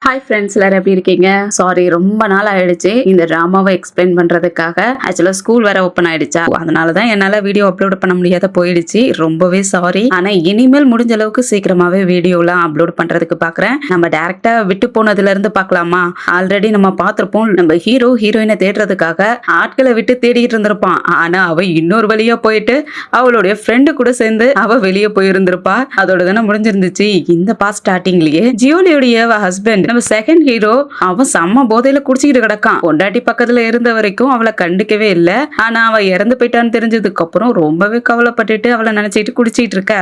Hi friends, எல்லாரும் எப்படி இருக்கீங்க? சாரி, ரொம்ப நாள் ஆயிடுச்சு இந்த ட்ராமாவை எக்ஸ்பிளைன் பண்றதுக்காக. ஆக்சுவலா ஸ்கூல் வேற ஓப்பன் ஆயிடுச்சா, அதனாலதான் என்னால வீடியோ அப்லோட் பண்ண முடியாத போயிடுச்சு. ரொம்பவே சாரி. ஆனா இனிமேல் முடிஞ்ச அளவுக்கு சீக்கிரமாவே வீடியோலாம் அப்லோட் பண்றதுக்கு பாக்குறேன். நம்ம டைரக்டா விட்டு போனதுல இருந்து பார்க்கலாமா? ஆல்ரெடி நம்ம பார்த்திருப்போம், நம்ம ஹீரோ ஹீரோயினை தேடுறதுக்காக ஆட்களை விட்டு தேடிட்டு இருந்திருப்பான். ஆனா அவ இன்னொரு வழியா போயிட்டு அவளுடைய ஃப்ரெண்டு கூட சேர்ந்து அவ வெளியே போயிருந்திருப்பா. அதோட தானே முடிஞ்சிருந்துச்சு. இந்த பாஸ்ட் ஸ்டார்டிங்லயே ஜியோலியோடைய ஹஸ்பண்ட் நம்ம செகண்ட் ஹீரோ அவன் செம்ம போதையில குடிச்சிட்டு கிடக்கான். பொண்டாட்டி பக்கத்துல இருந்த வரைக்கும் அவளை கண்டுக்கவே இல்ல. ஆனா அவ இறந்து போயிட்டான்னு தெரிஞ்சதுக்கு அப்புறம் ரொம்பவே கவலைப்பட்டுட்டு அவளை நினைச்சிட்டு குடிச்சிட்டு இருக்க.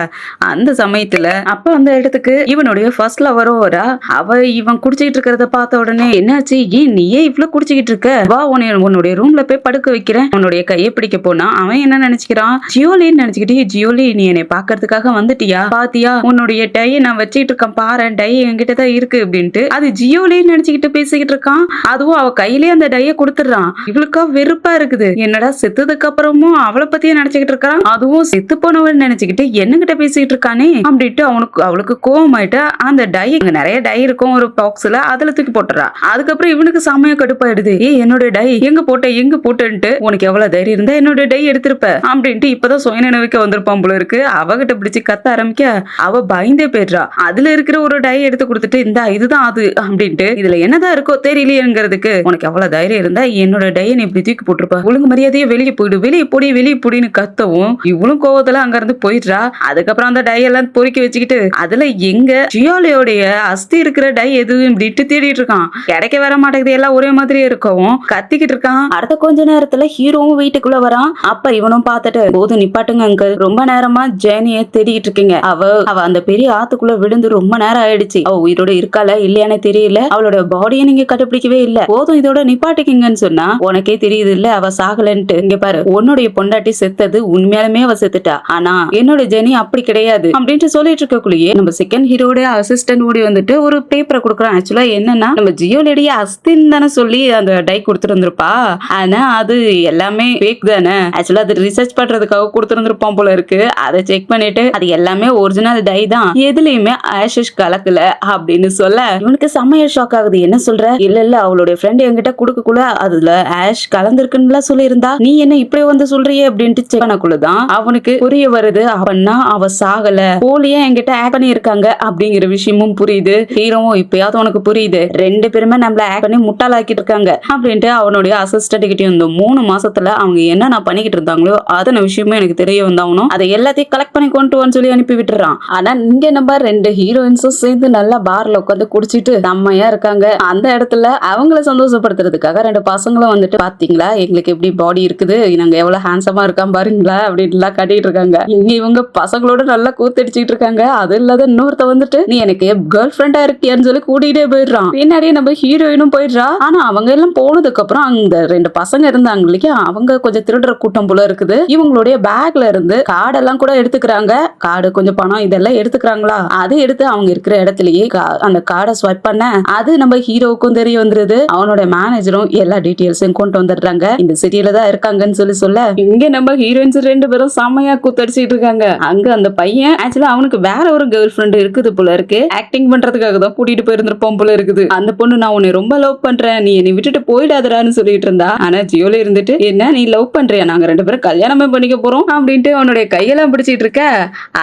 அந்த சமயத்துல அப்ப அந்த இடத்துக்கு இவனுடைய ஃபர்ஸ்ட் லவரும் வரா. அவ இவன் குடிச்சிட்டு இருக்கிறத பார்த்த உடனே, என்னாச்சு, ஏன் நீயே இவ்வளவு குடிச்சிட்டு இருக்க, வா உன்னுடைய ரூம்ல போய் படுக்க வைக்கிறேன். உன்னுடைய கையை பிடிக்க போனா அவன் என்ன நினைச்சுக்கிறான், ஜியோலின்னு நினைச்சுக்கிட்டு, ஜியோலி நீ என்னை பாக்குறதுக்காக வந்துட்டியா, பாத்தியா உன்னுடைய டையை நான் வச்சிட்டு இருக்கேன் பாரு, டை என்கிட்ட தான் இருக்கு அப்படின்ட்டு அது ஜியோலின்னு நினைச்சுக்கிட்டு பேசிக்கிட்டு இருக்கான். அதுவும் அவ கையிலே அந்த டைய கொடுத்துடுறான். இவளுக்கா வெறுப்பா இருக்குது. என்னடா செத்ததுக்கு அப்புறமும் அவளை பத்தியே நினைச்சுக்கிட்டு இருக்கான், அதுவும் செத்து போனவன் நினைச்சுக்கிட்டு என்னகிட்ட பேசிக்கிட்டு இருக்கானே அப்படின்ட்டு அவளுக்கு கோவமாயிட்டு அந்த டை, இங்க நிறைய டை இருக்கும் ஒரு பாக்ஸ்ல, அதுல தூக்கி போட்டுறா. அதுக்கப்புறம் இவனுக்கு செமையா கடுப்பாயிடுது. என்னோட டை எங்க போட்டேன்ட்டு, உனக்கு எவ்வளவு தைரியம் இருந்தா என்னோட டை எடுத்திருப்ப அப்படின்ட்டு இப்பதான் சுயநினைவுக்கு வந்திருப்பான் போல இருக்கு. அவகிட்ட பிடிச்சு கத்த ஆரம்பிக்க அவ பயந்தே போயிடுறா. அதுல இருக்கிற ஒரு டை எடுத்து கொடுத்துட்டு, இந்த இதுதான் அது அப்படின்ட்டு, இதுல என்னதான் இருக்கோ தெரியலையேங்கிறதுக்கு, உனக்கு எவ்வளவு தைரியம் இருந்தா என்னோட டைய நீ இப்படி தூக்கி போட்டிருப்ப, ஒழுங்கு மரியாதையே வெளியே போயிடு, வெளியே பொடின்னு கத்தவும் இவளும் கோவத்துல அங்க இருந்து போயிடுறா. அதுக்கப்புறம் அந்த டை எல்லாம் பொறுக்கி வச்சுக்கிட்டு அதுல எங்க ஜியோலியோடைய அஸ்தி இருக்கிற டை எது இப்படிட்டு தேடிட்டு இருக்கான். கிடைக்க வர மாட்டேங்குது, எல்லாம் ஒரே மாதிரியே இருக்கவும் கத்திக்கிட்டு இருக்கான். அடுத்த கொஞ்ச நேரத்துல ஹீரோவும் வீட்டுக்குள்ள வரான். அப்ப இவனும் பார்த்துட்டு, போது நிப்பாட்டுங்க அங்கிள், ரொம்ப நேரமா ஜேனிய தேடிட்டு இருக்கீங்க. அவ அந்த பெரிய ஆத்துக்குள்ள விழுந்து ரொம்ப நேரம் ஆயிடுச்சு. அவ உயிரோட இருக்கால இல்லையானே தெரியல. அவளோட பாடியை நீங்க கண்டுபிடிக்கவே இல்ல. போதும் இதோட நிப்பாட்டிக்கிங்கன்னு சொன்னா உனக்கே தெரியுது இல்ல அவ சாகலன்ட்டு. இங்க பாரு, உன்னுடைய பொண்டாட்டி செத்தது உண்மையாலுமே அவ செத்துட்டா. ஆனா என்னோட ஜெனி அப்படி கிடையாது அப்படின்ட்டு சொல்லிட்டு இருக்கக்குள்ளேயே நம்ம செகண்ட் ஹீரோட அசிஸ்டன்ட் ஓடி வந்துட்டு ஒரு பேப்பரை கொடுக்குறான். ஆக்சுவலா என்னன்னா, நம்ம ஜியோலியோட அஸ்தின் தானே சொல்லி அந்த டை கொடுத்துருந்துருப்பா. ஆனா அது எல்லாமே ஃபேக் தானே. ஆக்சுவலா அது ரிசர்ச் பண்றதுக்காக கொடுத்துருந்துருப்பான் போல இருக்கு. அதை செக் பண்ணிட்டு அது எல்லாமே ஒரிஜினல் டை தான், எதுலயுமே ஆஷிஷ் கலக்கல அப்படின்னு சொல்ல இவனுக்கு செம்மையா ஷாக் ஆகுது. என்ன சொல்ற? இல்ல அவளுடைய ஃப்ரெண்ட் என்கிட்ட குடுக்கக்குள்ள அதுல ஆஷ் கலந்துருக்குன்னு சொல்லி இருந்தா, நீ என்ன இப்படி வந்து சொல்றியே அப்படின்ட்டு செக் பண்ணக்குள்ளதான் அவனுக்கு புரிய வருது. அவன்னா அவ சாகல, போலியா என்கிட்ட ஆக்ட் பண்ணி இருக்காங்க அப்படிங்கிற விஷயமும் புரியுது. ஹீரோவும் இப்பயாவது உனக்கு புரியுது, ரெண்டு பேருமே நம்மள ஆக்ட் பண்ணி முட்டாளாக்கிட்டு இருக்காங்க அப்படின்ட்டு அவனுடைய அசிஸ்டன்ட் கிட்ட இந்த 3 மாசத்துல அவங்க என்ன நான் பண்ணிக்கிட்டு இருந்தாங்களோ அதன விஷயமே எனக்கு தெரிய வந்தாகணும், அதை எல்லாத்தையும் கலெக்ட் பண்ணி கொண்டு வந்து சொல்லி அனுப்பி விட்டுறான். ஆனா இங்க நம்ம 2 ஹீரோயின்ஸும் சேர்ந்து நல்லா பார்ல உட்காந்து குடிச்சிட்டு செம்மையா இருக்காங்க. அந்த இடத்துல அவங்கள சந்தோஷப்படுத்துறதுக்காக 2 பசங்களும் வந்துட்டு, பாத்தீங்களா எங்களுக்கு எப்படி பாடி இருக்குது, நாங்க எவ்வளவு ஹேண்ட்ஸமா இருக்கோம் பாருங்களா அப்படின்ட்டுலாம் கட்டிட்டு இருக்காங்க. இங்க இவங்க பசங்களோட நல்லா கூத்தடிச்சுட்டு இருக்காங்க. அது இல்லாத இன்னொருத்த வந்துட்டு, நீ எனக்கு கேர்ள் ஃப்ரெண்டா இருக்கியான்னு சொல்லி கூட்டிகிட்டே போயிடுறான். பின்னாடியே நம்ம ஹீரோயினும் போயிடுறா. ஆனா அவங்க எல்லாம் போனதுக்கு அப்புறம் அந்த 2 பசங்க இருந்தாங்க இல்லையா, அவங்க கொஞ்சம் திருடுற கூட்டம் போல இருக்குது. இவங்களுடைய பேக்ல இருந்து கார்டெல்லாம் கூட எடுத்துக்கிறாங்க. கார்டு கொஞ்சம் பணம் இதெல்லாம் எடுத்துக்கிறாங்களா, அதை எடுத்து அவங்க இருக்கிற இடத்துலயே அந்த கார்டை ஸ்வைப் பண்ண அது நம்ம ஹீரோவுக்கும் தெரிய வந்துருது. அவனோட மேனேஜரும் எல்லா டீடைல்ஸையும் கொண்டு வந்துடுறாங்க. இந்த சிட்டியில தான் இருக்காங்கன்னு சொல்ல இங்க நம்ம ஹீரோயின்ஸ் 2 பேரும் செம்மையா கூத்தடிச்சிட்டு இருக்காங்க. அங்க அந்த பையன் ஆக்சுவலா அவனுக்கு வேற ஒரு கேர்ள் ஃப்ரெண்ட் இருக்குது போல இருக்கு. ஆக்டிங் பண்றதுக்காக தான் கூட்டிட்டு போயிருந்திருப்போம் போல இருக்குது. அந்த பொண்ணு, நான் உன்னை ரொம்ப லவ் பண்றேன், நீ என்னை விட்டுட்டு போயிடாதடான்னு சொல்லிட்டு இருந்தா. ஆனா ஜியோல இருந்துட்டு, என்ன நீ லவ் பண்றியா, நாங்க 2 பேரும் கல்யாணமே பண்ணிக்க போறோம் அப்படின்ட்டு அவனுடைய கையெல்லாம் பிடிச்சிட்டு இருக்க.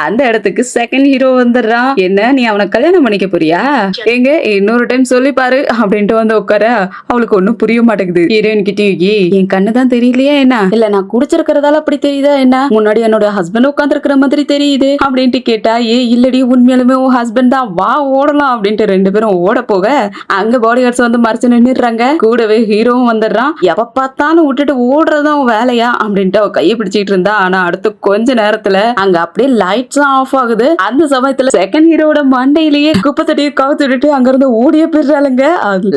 அந்த இடத்துக்கு செகண்ட் ஹீரோ வந்துடுறான். என்ன நீ அவனை கல்யாணம் பண்ணிக்க போறியா, எங்க இன்னொரு டைம் சொல்லி பாரு அப்படின்ட்டு வந்து உட்கார. அவளுக்கு ஒண்ணும் புரிய மாட்டேங்குது. ஹீரோயின் கிட்ட, என் கண்ணுதான் தெரியலையா என்ன, இல்ல நான் குடிச்சிருக்கிறதால அப்படி தெரியுதா என்ன, முன்னாடி என்னோட ஹஸ்பண்ட் உட்கார்ந்து இருக்கிற மாதிரி தெரியுது அப்படின்ட்டு கேட்டா, இல்லடி உண்மையாலுமே உன் ஹஸ்பண்ட் தான், வா ஓடலாம் அப்படின்ட்டு 2 பேரும் ஓட போக அங்க பாடி கார்ட்ஸ் வந்து மறைச்சு நின்னுறாங்க. கூடவே ஹீரோவும் வந்துடுறான். எவ பார்த்தாலும் விட்டுட்டு ஓடுறதுதான் வேலையா அப்படின்ட்டு அவ கையை பிடிச்சிட்டு இருந்தா. ஆனா அடுத்து கொஞ்ச நேரத்துல அங்க அப்படியே லைட்ஸ் ஆஃப் ஆகுது. அந்த சமயத்துல செகண்ட் ஹீரோட மண்டையிலேயே குப்பை தட்டியை கவுத்துட்டு அங்க இருந்து ஓடிய போயிடுறாளுங்க.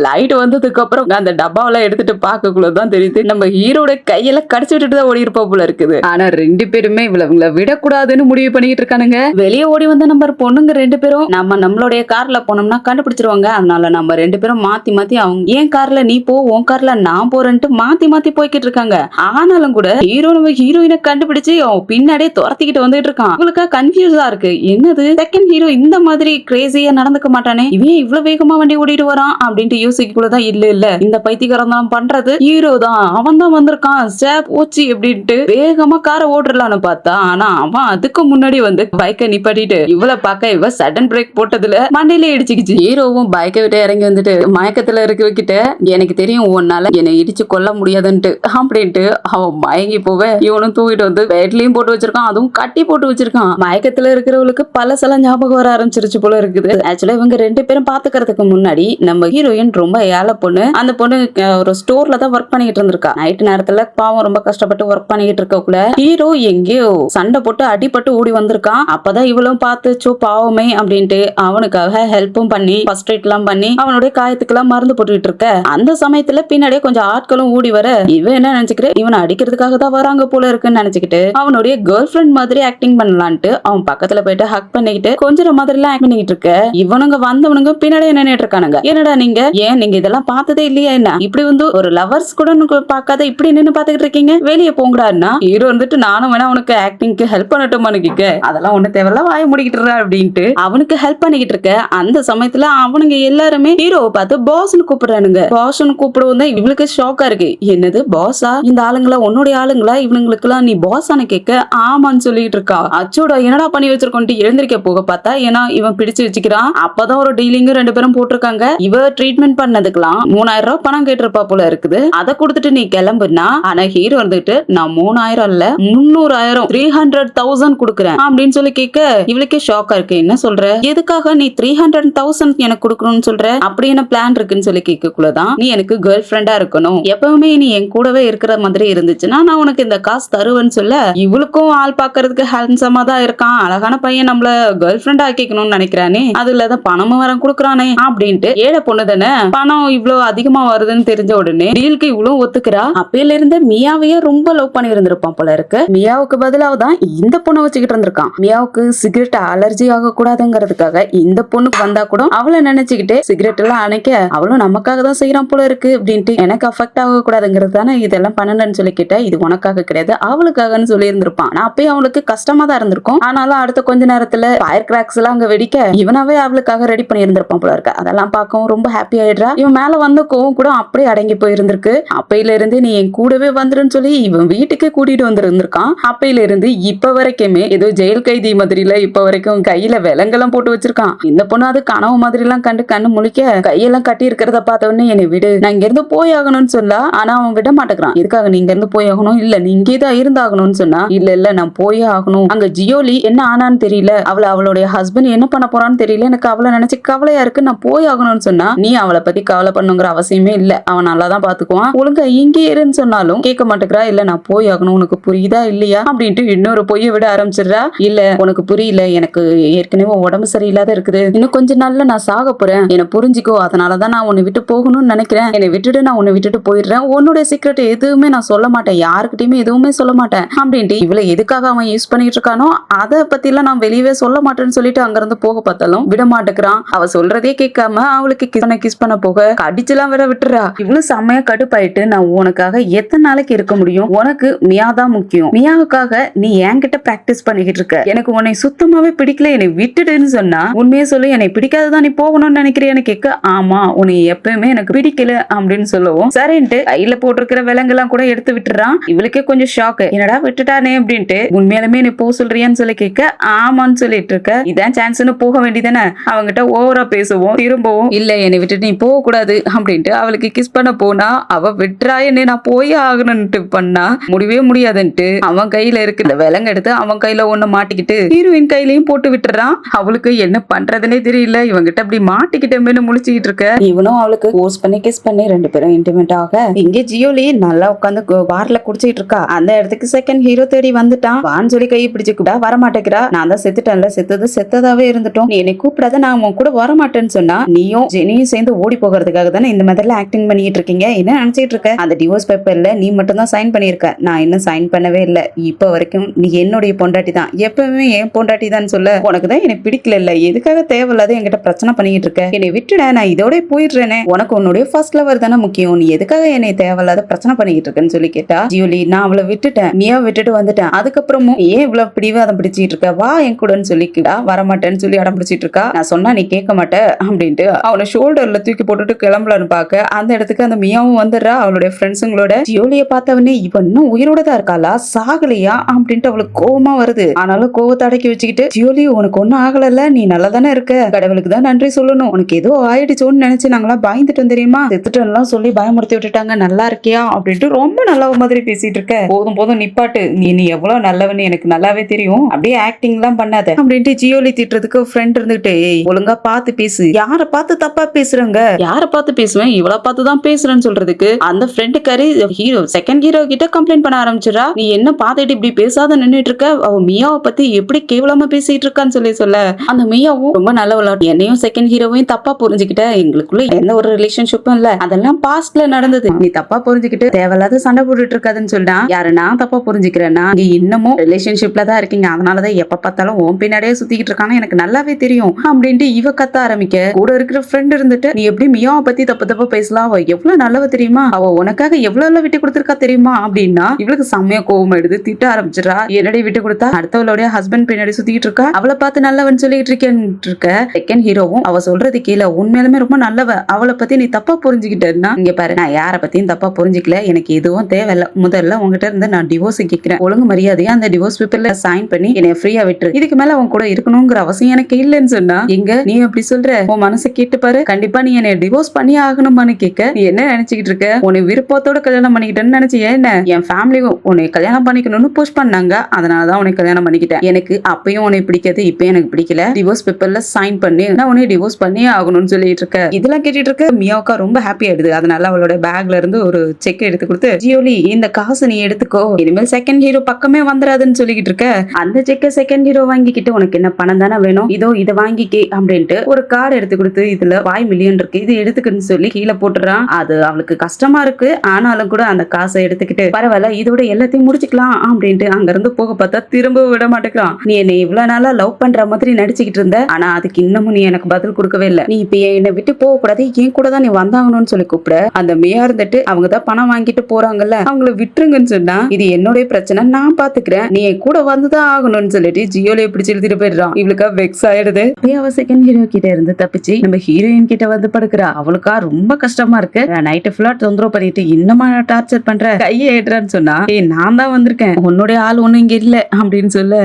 லைட் வந்ததுக்கு அப்புறம் அந்த டப்பாவெல்லாம் எடுத்துட்டு பார்க்கக்குள்ளதான் தெரியுது, நம்ம ஹீரோட கையெல்லாம் கடிச்சு விட்டுட்டு தான் ஓடி இருப்பா போல இருக்குது. ஆனா 2 பேருமே இவங்களை விடக்கூடாதுன்னு முடிவு பண்ணிட்டு இருக்கானுங்க. வெளியே ஓடி வந்த நம்ம பொண்ணுங்க 2 பேரும், நம்மளுடைய கார்ல போனோம்னா கண்டுபிடிச்சிருவாங்க, அதனால நம்ம 2 பேரும் மாத்தி அவங்க ஏன் கார்ல நீ போ, உன் கார்ல நான் போறேன்ட்டு மாத்தி போய்கிட்டு இருக்காங்க. ஆனாலும் கூட ஹீரோ நம்ம ஹீரோயினை கண்டுபிடிச்சு அவன் பின்னாடியே துரத்திக்கிட்டு வந்துட்டு இருக்கான். உங்களுக்கு கன்ஃபியூஸா இருக்கு, என்னது செகண்ட் ஹீரோ இந்த மாதிரி கிரேசியா நடந்துக்க மாட்டானே, இவன் இவ்வளவு வேகமா வண்டி ஓடிட்டு வரான் அப்படின்ட்டு யோசிக்கக்குள்ளதான் இல்ல இந்த பைத்தியக்காரன் தான் பண்றது ஹீரோ தான், அவன் தான் வந்திருக்கான் போச்சு அப்படின்ட்டு வேகமா காரை ஓட்டுறலான்னு பார்த்தா, ஆனா அவன் அதுக்கு முன்னாடி வந்து பைக்கை நிப்பாட்டிட்டு இவளை பார்க்க இவ சடன் பிரேக் போட்டதுல மண்டையில இடிச்சுக்கிச்சு. ஹீரோவும் பைக்கை விட்டு இறங்கி வந்துட்டு மயக்கத்துல இருக்கவகிட்ட எனக்கு தெரியும் உன்னால என்னை இடிச்சு கொல்ல முடியாதுன்ட்டு அப்படின்ட்டு அவன் மயங்கி போவ இவனும் தூக்கிட்டு வந்து பேட்லயும் போட்டு வச்சிருக்கான், அதுவும் கட்டி போட்டு வச்சிருக்கான். மயக்கத்துல இருக்கிறவளுக்கு பல ஞாபகம் வர ஆரம்பிச்சிருச்சு போல இருக்குது. ஆக்சுவலா இவங்க ரெண்டு பேரும் பாத்துக்கிறதுக்கு முன்னாடி நம்ம ஹீரோயின் ரொம்ப ஏழை பொண்ணு, அந்த பொண்ணு ஒரு ஸ்டோர்ல தான் ஒர்க் பண்ணிட்டு இருந்திருக்கா. நைட் நேரத்துல பாவம் ரொம்ப கஷ்டப்பட்டு ஒர்க் பண்ணிட்டு இருக்கக்குள்ள ஹீரோ எங்கேயோ சண்டை போட்டு அடிபட்டு ஓடி வந்திருக்கான். அப்பதான் இவளும் பார்த்து சோ பாவமே அப்படின்ட்டு அவனுக்காக ஹெல்ப்பும் பண்ணி ஃபர்ஸ்ட் எய்ட் எல்லாம் பண்ணி அவனுடைய காயத்துக்கெல்லாம் மருந்து போட்டுக்கிட்டு இருக்க. அந்த சமயத்துல பின்னாடியே கொஞ்சம் ஆட்களும் ஓடி வர இவன் என்ன நினைச்சுக்கிட்டு இவனை அடிக்கிறதுக்காக தான் வராங்க போல இருக்குன்னு நினைச்சுக்கிட்டு அவனுடைய கேர்ள் ஃபிரெண்ட் மாதிரி ஆக்டிங் பண்ணலான்ட்டு அவன் பக்கத்துல போயிட்டு ஹக் பண்ணிக்கிட்டு கொஞ்சம் மாதிரி எல்லாம் ஆக்ட் பண்ணிக்கிட்டு இருக்க. இவனுங்க வந்தவனுங்க பின்னாடியே நின்னுட்டு இருக்கானுங்க. என்னடா நீங்க ஏன் நீங்க இதெல்லாம் பார்த்ததே இல்லையா என்ன, இப்படி வந்து ஒரு லவர்ஸ் கூட பார்க்காத இப்படி நின்னு பாத்துக்கிட்டு இருக்கீங்க, வெளியே போங்கடான்னா ஹீரோ வந்துட்டு நானும் வேணா அவனுக்கு ஆக்டிங்க்கு ஹெல்ப் பண்ணட்டுமான்னு கேட்க, அதெல்லாம் ஒண்ணு தேவையில்ல வாய முடிக்கிட்டு அப்படின்ட்டு அவனுக்கு ஹெல்ப் பண்ணிக்கிட்டு இருக்க. அந்த சமயத்துல அவனுங்க எல்லாருமே ஹீரோவை பார்த்து பாஸ்னு கூப்பிடுறானுங்க. பாஸ்னு கூப்பிடுவோம் தான் இவளுக்கு ஷாக்கா இருக்கு. என்னது பாஸா, இந்த ஆளுங்களா உன்னுடைய ஆளுங்களா, இவனுங்களுக்கு எல்லாம் நீ பாஸான்னு கேட்க ஆமான்னு சொல்லிட்டு இருக்கா. அச்சோட என்னடா பண்ணி வச்சிருக்கோன்ட்டு எழுந்திருக்க போக பார்த்தா ஏன்னா இவன் பிடிச்சு வச்சுக்கிறான். அப்பதான் ஒரு டீலிங் ரெண்டு பேரும் போட்டிருக்காங்க. இவ ட்ரீட்மெண்ட் பண்ணதுக்கெல்லாம் 3000 ரூபாய் பணம் கேட்டிருப்பா போல இருக்குது. அதை கொடுத்துட்டு நீ கிளம்புனா, ஆனா ஹீரோ வந்துட்டு நான் 3000 இல்ல 300,000 300,000 கொடுக்குறேன் அப்படின்னு சொல்லி கேட்க இவளுக்கே ஷாக்கா இருக்கு. என்ன சொல்ற, எதுக்காக நீ 300,000 எனக்கு கொடுக்கணும்னு சொல்ற, அப்படி என்ன பிளான் இருக்குன்னு சொல்லி கேட்கக்குள்ளதான் நீ எனக்கு கேர்ள் ஃபிரெண்டா இருக்கணும், எப்பவுமே நீ என் கூடவே இருக்கிற மாதிரி இருந்துச்சுன்னா நான் உனக்கு இந்த காசு தருவேன்னு சொல்ல, இவளுக்கும் ஆள் பாக்குறதுக்கு ஹேண்ட்ஸமா தான் இருக்கான், அழகான பையன், நம்மள கேர்ள் ஃபிரெண்டா ஆக்கிக்கணும்னு நினைக்கிறானே, அது இல்லாத பணமும் வர கொடுக்குறானே அப்படின்ட்டு ஏழை பொண்ணு தானே பணம் இவ்வளவு அதிகமா வருதுன்னு தெரிஞ்ச உடனே டீலுக்கு இவ்வளவு ஒத்துக்கிறா. அப்பையில இருந்து மியாவையே ரொம்ப லவ் பண்ணி இருந்திருப்பான் போல இருக்கு. மியாவுக்கு பதிலாக தான் இந்த பொண்ணை வச்சுக்கிட்டு இருந்திருக்கான். மியாவுக்கு சிகரெட் அலர்ஜி ஆக கூடாதுங்கிறதுக்காக இந்த பொண்ணுக்கு வந்தா கூட அவளை நினைச்சுக்கிட்டு சிகரெட் எல்லாம் அணைக்க அவளும் நமக்காக தான் செய்யறான் போல இருக்கு அப்படின்ட்டு எனக்கு அஃபெக்ட் ஆக கூடாதுங்கிறது தானே இதெல்லாம் பண்ணணும்னு சொல்லி கேட்டா இது உனக்காக கிடையாது அவளுக்காகன்னு சொல்லி இருந்திருப்பான். நான் அப்பயே அவளுக்கு கஷ்டமா தான் இருந்திருக்கும். ஆனாலும் அடுத்த கொஞ்ச நேரத்துல ஃபயர் கிராக்ஸ் எல்லாம் அங்க வெடிக்க இவனாவே அவளுக்காக ரெடி பண்ணி இருந்திருப்பான் போல இருக்கு. அதெல்லாம் பார்க்கவும் ரொம்ப ஹாப்பி ஆயிடுறா. இவன் மேல வந்த கோவம் கூட அப்படியே அடங்கி போயிருந்திருக்கு. அப்பையில இருந்து நீ என் கூடவே வந்துருன்னு சொல்லி இவன் வீட்டுக்கு கூட்டிட்டு வந்திருந்திருக்கான். அப்பையில இருந்து இப்ப வரைக்குமே ஏதோ ஜெயில் கைதி மாதிரில இப்ப வரைக்கும் கையில விலங்கெல்லாம் போட்டு வச்சிருக்கான். இந்த பொண்ணு அது கனவு மாதிரி எல்லாம் கண்டு கண்ணு முழிக்க கையெல்லாம் கட்டி இருக்கிறத பார்த்த உடனே என்னை விடு, நான் இங்க இருந்து போய் ஆகணும்னு சொல்ல, ஆனா அவன் விட மாட்டேங்கிறான். எதுக்காக நீங்க இருந்து போய் ஆகணும், இல்ல நீ இங்கேதான் இருந்தாகணும்னு சொன்னா, இல்ல நான் போயே ஆகணும், அங்க ஜியோலி என்ன ஆனான்னு தெரியல, அவளுடைய ஹஸ்பண்ட் என்ன பண்ண போறான்னு தெரியல, எனக்கு அவளை நினைச்சு கவலையா இருக்கு, நான் போய் ஆகணும்னு சொன்னா, நீ அவளை பத்தி கவலை பண்ணுங்கிற அவசியமே இல்ல, அவன் நல்லா தான் பாத்துக்குவான், ஒழுங்கா இங்கே இருன்னு சொன்னாலும் கேட்க மாட்டேங்கிறா. இல்ல நான் போய் ஆகணும், உனக்கு புரியுதா இல்லையா அப்படின்ட்டு இன்னொரு பொய்ய விட ஆரம்பிச்சிடுறா. இல்ல உனக்கு புரியல, எனக்கு ஏற்கனவே உடம்பு சரியில்லாத இருக்குது, இன்னும் கொஞ்ச நாள்ல நான் சாக போறேன், என்ன புரிஞ்சுக்கோ, அதனாலதான் நான் உன்னை விட்டு போகணும்னு நினைக்கிறேன், என்னை விட்டுட்டு நான் உன்னை விட்டுட்டு போயிடுறேன், உன்னுடைய சீக்கிரட் எதுவுமே நான் சொல்ல மாட்டேன், யாருக்கிட்டயுமே எதுவுமே சொல்ல மாட்டேன் அப்படின்ட்டு இவளை எதுக்காக அவன் யூஸ் பண்ணிட்டு இருக்கானோ அதை பத்தி எல்லாம் நான் வெளியவே சொல்ல மாட்டேன்னு சொல்லிட்டு அங்கிருந்து போக பார்த்தாலும் விட மாட்டேங்கிறான். அவ சொல்றதே கேட்காம அவளுக்கு கிஸ் பண்ண போக கடிச்செல்லாம் வேற விட்டுறா. இவ்வளவு செம்மையா கடுப்பாயிட்டு நான் உனக்காக எத்தனை நாளைக்கு இருக்க முடியும், உனக்கு மியா தான் முக்கியம், மியாவுக்காக நீ என்கிட்ட பிராக்டிஸ் பண்ணிக்கிட்டு இருக்க, எனக்கு உன்னை சுத்தமாவே பிடிக்கல, என்னை விட்டுடுன்னு சொன்னா உண்மையை சொல்லு, என்னை பிடிக்காததான் நீ போகணும்னு நினைக்கிறேன்னு கேட்க, ஆமா உன்னை எப்பவுமே எனக்கு பிடிக்கல அப்படின்னு சொல்லவும் சரின்ட்டு கையில போட்டிருக்கிற விலங்கெல்லாம் கூட எடுத்து விட்டுறான். இவளுக்கே கொஞ்சம் ஷாக்கு, என்னடா விட்டுட்டானே அப்படின்ட்டு, உண்மையாலுமே நீ போக சொல்றியான்னு சொல்லி கேட்க ஆமான்னு சொல்லிட்டு இருக்க, இதான் சான்ஸ்னு போக வேண்டியதானே, அவங்கிட்ட ஓவரா பேசுவோம், திரும்பவும் இல்ல என்னை விட்டுட்டு நீ போக கூடாது அப்படின்ட்டு அவளுக்கு கிஸ் பண்ண போனா அவ விட்டுறா, என்ன நான் போய் ஆகணும்ட்டு பண்ணா முடியவே முடியாதுன்ட்டு அவன் கையில இருக்கிற விலங்கு எடுத்து அவன் கையில ஒண்ணு மாட்டிக்கிட்டு ஹீரோயின் கையிலயும் போட்டு விட்டுறான். அவளுக்கு என்ன பண்றதுன்னே தெரியல, இவங்கிட்ட அப்படி மாட்டிக்கிட்டேன்னு முழிச்சுக்கிட்டு இருக்க. இவனும் அவளுக்கு போஸ் பண்ணி கிஸ் பண்ணி ரெண்டு பேரும் இன்டிமேட் ஆக இங்கே ஜியோலி நல்லா உட்காந்து பார்ல குடிச்சிட்டு இருக்கா. அந்த இடத்துக்கு செகண்ட் ஹீரோ தேடி வந்துட்டான். வான்னு சொல்லி கை பிடிச்சு கூட வரமாட்டேங்கிறா. நான் தான் செத்துட்டேன்ல, செத்ததாவே இருந்துட்டோம், நீ என்னை கூப்பிடாத, நான் உன் கூட வரமாட்டேன்னு சொன்னா நீயும் ஜெனியும் சேர்ந்து ஓடி போகிறதுக்காக தானே இந்த மாதிரில ஆக்டிங் பண்ணிட்டு இருக்கீங்க, என்ன நினைச்சிட்டு இருக்க, அந்த டிவோர்ஸ் பேப்பர்ல நீ மட்டும் தான் சைன் பண்ணிருக்க, நான் இன்னும் சைன் பண்ணவே இல்லை, இப்ப வரைக்கும் நீ என்னுடைய பொண்டாட்டி தான், எப்பவுமே என் பொண்டாட்டி தான் சொல்ல, உனக்கு தான் எனக்கு பிடிக்கல, இல்ல எதுக்காக தேவையில்லாத என்கிட்ட பிரச்சனை பண்ணிட்டு இருக்க, என்னை விட்டுட, நான் இதோட போயிடுறேனே, உனக்கு உன்னுடைய ஃபர்ஸ்ட் லவர் தானே முக்கியம், நீ எதுக்காக என்னை தேவையில்லாத பிரச்சனை பண்ணிட்டு இருக்கேன்னு சொல்லி கேட்டா, ஜியோலி நான் அவளை விட்டுட்டேன், நீயா விட்டுட்டு வந்துட்டேன், அதுக்கப்புறமும் ஏன் இவ்வளவு பிடிவாதம் பிடிச்சிட்டு இருக்க, வா என் கூடன்னு சொல்லிக்கிட்டா, வரமாட்டேன்னு சொல்லி அடம் பிடிச்சிட்டு இருக்கா. நான் சொன்னா நீ கேட்க மாட்ட, அப்படின்ட்டு அவனை ஷோல்டர்ல தூக்கி போட்டுட்டு கிளம்பலான்னு பாக்க அந்த இடத்துக்கு அந்த மியாவும் வந்துடுறா அவளுடைய ஃப்ரெண்ட்ஸுங்களோட. ஜியோலிய பார்த்தவனே இவன் இன்னும் உயிரோட தான் இருக்காளா, சாகலையா அப்படின்ட்டு அவளுக்கு கோவமா வருது. ஆனாலும் கோவத்தை அடக்கி வச்சுக்கிட்டு, ஜியோலி உனக்கு ஒன்னும் ஆகலல்ல, நீ நல்லா தானே இருக்க, கடவுளுக்கு தான் நன்றி சொல்லணும், உனக்கு ஏதோ ஆயிடுச்சோன்னு நினைச்சு நாங்களா பயந்துட்டோம் தெரியுமா, செத்துட்டோம்லாம் சொல்லி பயமுறுத்தி விட்டுட்டாங்க, நல்லா இருக்கியா அப்படின்ட்டு ரொம்ப நல்ல மாதிரி பேசிட்டு இருக்க. போதும் போதும் நிப்பாட்டு, நீ எவ்வளவு நல்லவன்னு எனக்கு நல்லாவே தெரியும், அப்படியே ஆக்டிங் எல்லாம் பண்ணாத அப்படின்ட்டு ஜியோலி திட்டுறதுக்கு ஃப்ரெண்ட் இருந்துட்டு, ஒழுங்கா பார்த்து பேசு, யார பார்த்து தப்பா பேசுறங்க, யார பார்த்து பேசுவேன், இவளை பார்த்து தான் பேசுறேன்னு சொல்றதுக்கு அந்த ஃப்ரெண்டுக்காரி ஹீரோ செகண்ட் ஹீரோ கிட்ட கம்ப்ளைண்ட் பண்ண ஆரம்பிச்சிடா. நீ என்ன பார்த்துட்டு இப்படி பேசாத நின்னுட்டு இருக்க, அவ மியாவை பத்தி எப்படி கேவலமா பேசிட்டு இருக்கான்னு சொல்ல அந்த மியாவும் ரொம்ப நல்ல விளையாட்டு, என்னையும் செகண்ட் ஹீரோவையும் தப்பா புரிஞ்சுக்கிட்ட, எங்களுக்குள்ள எந்த ஒரு ரிலேஷன்ஷிப்பும் இல்ல, அதெல்லாம் பாஸ்ட்ல நடந்தது, நீ தப்பா புரிஞ்சுக்கிட்டு தேவையில்லாத சண்டை போட்டுட்டு இருக்காதுன்னு சொல்லிட்டா. யாரு நான் தப்பா புரிஞ்சுக்கிறேன்னா, நீ இன்னமும் ரிலேஷன்ஷிப்ல தான் இருக்கீங்க, அதனாலதான் எப்ப பார்த்தாலும் உன் பின்னாடியே சுத்திக்கிட்டு இருக்கான்னு எனக்கு நல்லாவே தெரியும் அப்படின்ட்டு இவ கத்த ஆரம்பிக்க, கூட இருக்கிற ஃப்ரெண்ட் இருந்துட்டு, நீ எப்படி மியாவை பத்தி தப்பா பேசலாம், அவ எவ்வளவு நல்லவ தெரியுமா, அவ உனக்காக எவ்வளவு விட்டு கொடுத்திருக்கா தெரியுமா அப்படின்னா இவளுக்கு செம்மையா கோவம் எடுத்து திட்ட ஆரம்பிச்சிடா. என்னடி விட்டு கொடுத்தா, அடுத்தவளுடைய ஹஸ்பண்ட் பின்னாடி சுத்திட்டு இருக்கா, அவளை பார்த்து நல்லவன் சொல்லிட்டு இருக்க. செகண்ட் ஹீரோவும் அவ சொல்றது கீழே உண்மையிலுமே ரொம்ப நல்லவ, அவளை பத்தி நீ தப்பா புரிஞ்சுக்கிட்டேன்னா, இங்க பாரு நான் யார பத்தியும் தப்பா புரிஞ்சுக்கல, எனக்கு எதுவும் தேவையில்ல, முதல்ல உங்ககிட்ட இருந்து நான் டிவோர்ஸ் கேட்கிறேன், ஒழுங்கு மரியாதையா அந்த டிவோர்ஸ் பேப்பர்ல சைன் பண்ணி என்னை ஃப்ரீயா விட்டுரு, இதுக்கு மேல அவன் கூட இருக்கணுங்கிற அவசியம் எனக்கு இல்லைன்னு சொன்னா, எங்க நீ அப்படி சொல்ற, உன் மனசை கேட்டு பாரு, கண்டிப்பா நீ என்னை டிவோர்ஸ் பண்ணி ஆகணுமான்னு கேட்க, நீ என்ன நினைச்சுக்கிட்டு இருக்க, உன்னை விருப்பத்தோட கல்யாணம் பண்ணிக்கிட்டேன்னு நினைச்சியா என்ன, என் ஃபேமிலி உன்னை கல்யாணம் பண்ணிக்கணும்னு புஷ் பண்ணாங்க, அதனாலதான் உன்னை கல்யாணம் பண்ணிக்கிட்டேன், எனக்கு அப்பயும் உன்னை பிடிக்காது, இப்பயும் எனக்கு பிடிக்கல, டிவோர்ஸ் பேப்பர்ல சைன் பண்ணி நான் உன்னை டிவோர்ஸ் பண்ணி ஆகணும்னு சொல்லிட்டு இருக்க. இதெல்லாம் கேட்டுட்டு இருக்க மியாவுக்கா ரொம்ப ஹாப்பி ஆயிடுது. அதனால அவளோட பேக்ல இருந்து ஒரு செக் எடுத்து கொடுத்து, ஜியோலி இந்த காசு நீ எடுத்துக்கோ, இனிமேல் செகண்ட் ஹீரோ பக்கமே வந்துடாதுன்னு சொல்லிக்கிட்டு இருக்க. அந்த செக்க செகண்ட் ஹீரோ வாங்கிக்கிட்டு, உனக்கு என்ன பணம் தானே வேணும், இதோ இதை வாங்கிக்கே அப்படின்ட்டு ஒரு கார்டு எடுத்து கொடுத்து, இதுல 5 மில்லியன் இருக்கு, இது எடுத்துக்குன்னு சொல்லி கீழே போட்டுறான். அது அவளுக்கு கஷ்டமா இருக்கு, ஆனாலும் கூட அந்த காசை எடுத்துக்கிட்டு, பரவாயில்ல இதோட எல்லாத்தையும் முடிச்சுக்கலாம் அப்படின்ட்டு அங்க இருந்து போக பார்த்தா திரும்ப விட மாட்டேங்கிறான். நீ என்னை இவ்வளவு நாளா லவ் பண்ற மாதிரி நடிச்சுக்கிட்டு இருந்த, ஆனா அதுக்கு இன்னமும் நீ எனக்கு பதில் கொடுக்கவே இல்லை, நீ இப்ப என்னை விட்டு போக கூடாது, என் கூட தான் நீ வந்தாங்கன்னு சொல்லி கூப்பிட, அந்த மியா இருந்துட்டு அவங்க தான் பணம் வாங்கிட்டு போறாங்கல்ல, அவங்கள விட்டுருங்கன்னு சொன்னா, இது என்னோட பிரச்சனை, நான் பாத்துக்கிறேன், நீ என் கூட வந்துதான் ஆகணும்னு சொல்லிட்டு ஜியோலியை பிடிச்சு இழுத்துட்டு போயிடுறான். இவளுக்கா வெக்ஸ் ஆயிடுது. அவ செகண்ட் ஹீரோ கிட்ட இருந்து தப்பிச்சு நம்ம ஹீரோயின் கிட்ட வந்து படுக்கிறா. அவளுக்கா ரொம்ப கஷ்டமா இருக்கு, நைட்டு ஃபுல்லா தொந்தரவு பண்ணிட்டு இன்னமா டார்ச்சர் பண்ற, கையை ஏடுறான்னு சொன்னா, நான் தான் வந்திருக்கேன், உன்னுடைய ஆள் ஒண்ணு இங்க இல்ல அப்படின்னு சொல்ல,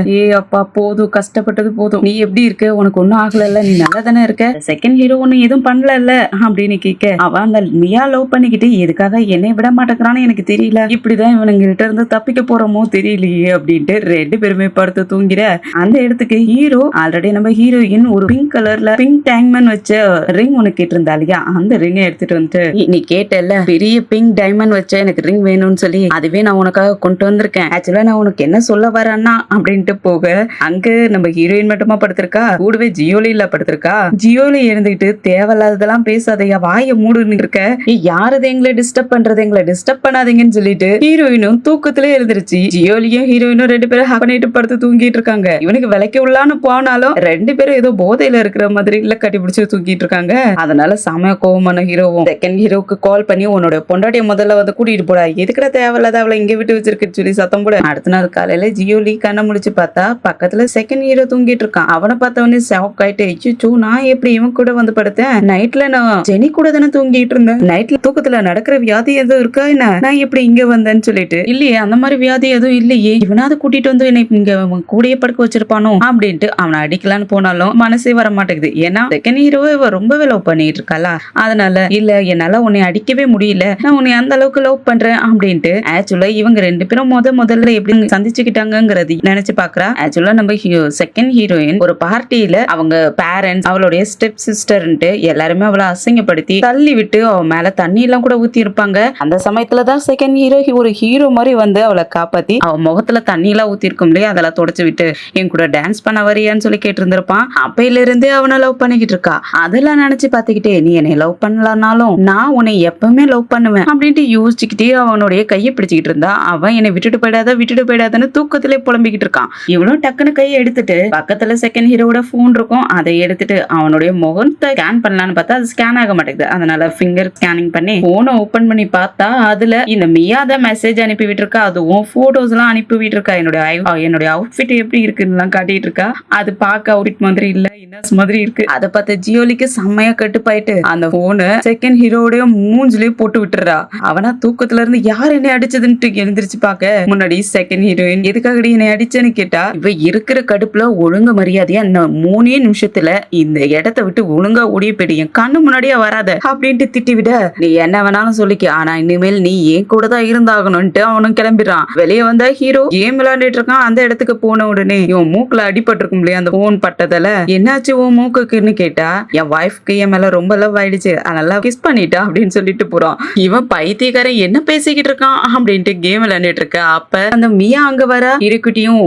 அப்பா போதும், கஷ்டப்பட்டது போதும், நீ எப்படி இருக்க, உனக்கு ஒன்னும் ஆகல, நீ நல்லா தானே இருக்க, செகண்ட் ஹீரோ ஒண்ணு எதுவும் பண்ணல அப்படின்னு கேட்க, அவன் அந்த மியா லவ் பண்ணிக்கிட்டு எதுக்காக என்னை விட மாட்டேங்கிறான்னு எனக்கு தெரியல, இப்படிதான் இவனுங்கிட்ட இருந்து தப்பிக்க போறோமோ தெரியலையே அப்படின்ட்டு ரெண்டு பேருமே படுத்து தூங்கிற. அந்த இடத்துக்கு ஹீரோ ஆல்ரெடி நம்ம ஹீரோயின் ஒரு பிங்க் கலர்ல பிங்க் டைமண்ட் வச்ச ரிங் ஒண்ணு கேட்டு இருந்தா இல்லையா, அந்த ரிங் எடுத்துட்டு வந்துட்டு, நீ கேட்டல பெரிய பிங்க் டைமண்ட் வச்ச எனக்கு ரிங் வேணும்னு சொல்லி, அதுவே நான் உனக்காக கொண்டு வந்திருக்கேன், ஆக்சுவலா நான் உனக்கு என்ன சொல்ல வரேன்னா அப்படின்ட்டு போக, அங்க நம்ம ஹீரோயின் மட்டுமா படுத்திருக்கா, கூடவே ஜியோலில படுத்திருக்கா. ஜியோலி இருந்துகிட்டு தேவையில்லாததெல்லாம் பேசாதையா, வாய மூடுன்னு இருக்க, யாரது எங்களை டிஸ்டர்ப் பண்றது, எங்களை டிஸ்டர்ப் பண்ணாதீங்கன்னு சொல்லிட்டு ஹீரோயினும் தூக்கத்திலே இருந்துருச்சு. ஜியோலியும் ஹீரோயினும் ரெண்டு பேரும் ஹக் பண்ணிட்டு படுத்து தூங்கிட்டு இருக்காங்க. இவனுக்கு விலைக்கு உள்ளான்னு போனாலும் ரெண்டு பேரும் ஏதோ போதையில இருக்கிற மாதிரி இல்ல கட்டி பிடிச்சு தூக்கிட்டு இருக்காங்க. அதனால செமையா கோவமான ஹீரோவும் செகண்ட் ஹீரோக்கு கால் பண்ணி, உன்னோட பொண்டாட்டிய முதல்ல வந்து கூட்டிட்டு போடா, எதுக்குற தேவையில்லாத அவளை இங்க விட்டு வச்சிருக்குன்னு சொல்லி சத்தம் போட. அடுத்த நாள் காலையில ஜியோலி கண்ணை முடிச்சு பார்த்தா பக்கத்துல செகண்ட் ஹீரோ தூங்கிட்டு இருக்கான். அவனை பார்த்தவனே ஷாக் ஆயிட்டு, ஐயோ நான் எப்படி இவன் கூட வந்து படுத்தேன், நைட்ல நான் ஜெனி கூட தானே தூங்கிட்டு இருந்தேன், நைட்ல தூக்கத்துல நடக்கிற வியாதி எதுவும் இருக்கா என்ன, நான் எப்படி இங்க வந்தேன்னு சொல்லிட்டு, இல்லையே அந்த மாதிரி வியாதி எதுவும் இல்லையே, இவனாவது கூட்டிட்டு வந்து என்னை இங்க கூடயே படுக்க வச்சிருப்பானோ அப்படின்ட்டு அவனை அடிக்கலான்னு போனாலும் மனசே வர மாட்டேங்குது. ஏன்னா செகண்ட் ஹீரோவை ரொம்பவே லவ் பண்ணிட்டு இருக்காளா, அதனால இல்ல என்னால உன்னை அடிக்கவே முடியல, நான் உன்னை அந்த அளவுக்கு லவ் பண்றேன் அப்படின்ட்டு. ஆக்சுவலா இவங்க ரெண்டு பேரும் முதல்ல எப்படி சந்திச்சுக்கிட்டாங்கிறது நினைச்சு பாக்குறா. ஆக்சுவலா நம்ம செகண்ட் ஹீரோயின் ஒரு பார்ட்டியில அவங்க பேரண்ட்ஸ், அவளுடைய ஸ்டெப் சிஸ்டர்ன்ட்டு எல்லாருமே அவளை அசிங்கப்படுத்தி தள்ளி விட்டு அவ மேல தண்ணி எல்லாம் கூட ஊத்தி இருப்பாங்க. அந்த சமயத்துலதான் செகண்ட் ஹீரோ ஒரு ஹீரோ மாதிரி வந்து அவளை காப்பாத்தி அவ முகத்துல தண்ணி எல்லாம் ஊத்தி இருக்கும் இல்லையா, அதெல்லாம் தொடச்சு விட்டு என் கூட டான்ஸ் பண்ண வரியான்னு சொல்லி கேட்டு இருந்திருப்பான். அப்பையில இருந்தே அவனை லவ் பண்ணிக்கிட்டு இருக்கா. அதெல்லாம் நினைச்சு பாத்துக்கிட்டே, நீ என்னை லவ் பண்ணலனாலும் நான் உன்னை எப்பவுமே லவ் பண்ணுவேன் அப்படின்ட்டு யோசிச்சுக்கிட்டே அவனுடைய கையை பிடிச்சுக்கிட்டு இருந்தா. அவன் என்னை விட்டுட்டு போயிடாதன்னு தூக்கத்திலே புலம்பிக்கிட்டு இருக்கான். இவனும் டக்குன்னு கையை எடுத்துட்டு பக்கத்துல செகண்ட் ஹீரோட போன் இருக்கும், அதை எடுத்துட்டு அவனுடைய முகத்தை ஸ்கேன் பண்ணலான்னு பார்த்தா அது ஸ்கேன் ஆக மாட்டேங்குது. அதனால ஃபிங்கர் ஸ்கேனிங் பண்ணி போனை ஓபன் பண்ணி பார்த்தா அதுல இந்த மியாத மெசேஜ் அனுப்பி விட்டுருக்கா, அதுவும் போட்டோஸ் எல்லாம் அனுப்பி விட்டுருக்கா. என்னுடைய அவுட்ஃபிட் எப்படி இருக்குன்னு எல்லாம் காட்டிட்டு இருக்கா. அது பார்க்க அவுட்ஃபிட் மாதிரி இல்ல, இன்னர்ஸ் மாதிரி இருக்கு. அதை பார்த்து பார்த்த ஜியோலிக்கு செம்மையா கட்டுப்பாயிட்டு அந்த போனை செகண்ட் ஹீரோடைய மூஞ்சிலேயே போட்டு விட்டுறா. அவனா தூக்கத்துல இருந்து யார் என்னை அடிச்சதுன்னு எழுந்திரிச்சு பாக்க முன்னாடி செகண்ட் ஹீரோயின் எதுக்காக என்னை அடிச்சேன்னு கேட்டா, இவ இருக்கிற கடுப்புல ஒழுங்கு மரியாதையா இந்த 3 நிமிஷத்துல இந்த இடத்த விட்டு ஒழுங்கா ஓடிய போயிடு, என் கண்ணு முன்னாடியே வராத அப்படின்ட்டு திட்டி விட, நீ என்ன வேணாலும் சொல்லிக்க, ஆனா இனிமேல் நீ ஏன் கூட தான் இருந்தாகணும்ட்டு அவனும் கிளம்பிடுறான். வெளியே வந்த ஹீரோ கேம் விளையாண்டுட்டு இருக்கான். அந்த இடத்துக்கு போன உடனே இவன் மூக்குல அடிபட்டிருக்கும் இல்லையா அந்த போன் பட்டதுல, என்னாச்சு உன் மூக்குக்குன்னு கேட்டா, என் வைஃப்க்கு என் மேல ரொம்ப லவ் ஆயிடுச்சு, அதனால கிஸ் பண்ணிட்டா அப்படின்னு சொல்லிட்டு போறான். இவன் பைத்தியக்காரன் என்ன பேசிக்கிட்டு இருக்கான் அப்படின்ட்டு கேம் விளையாண்டுட்டு இருக்க. அப்ப அந்த மியா அங்க வர இருக்கட்டியும்,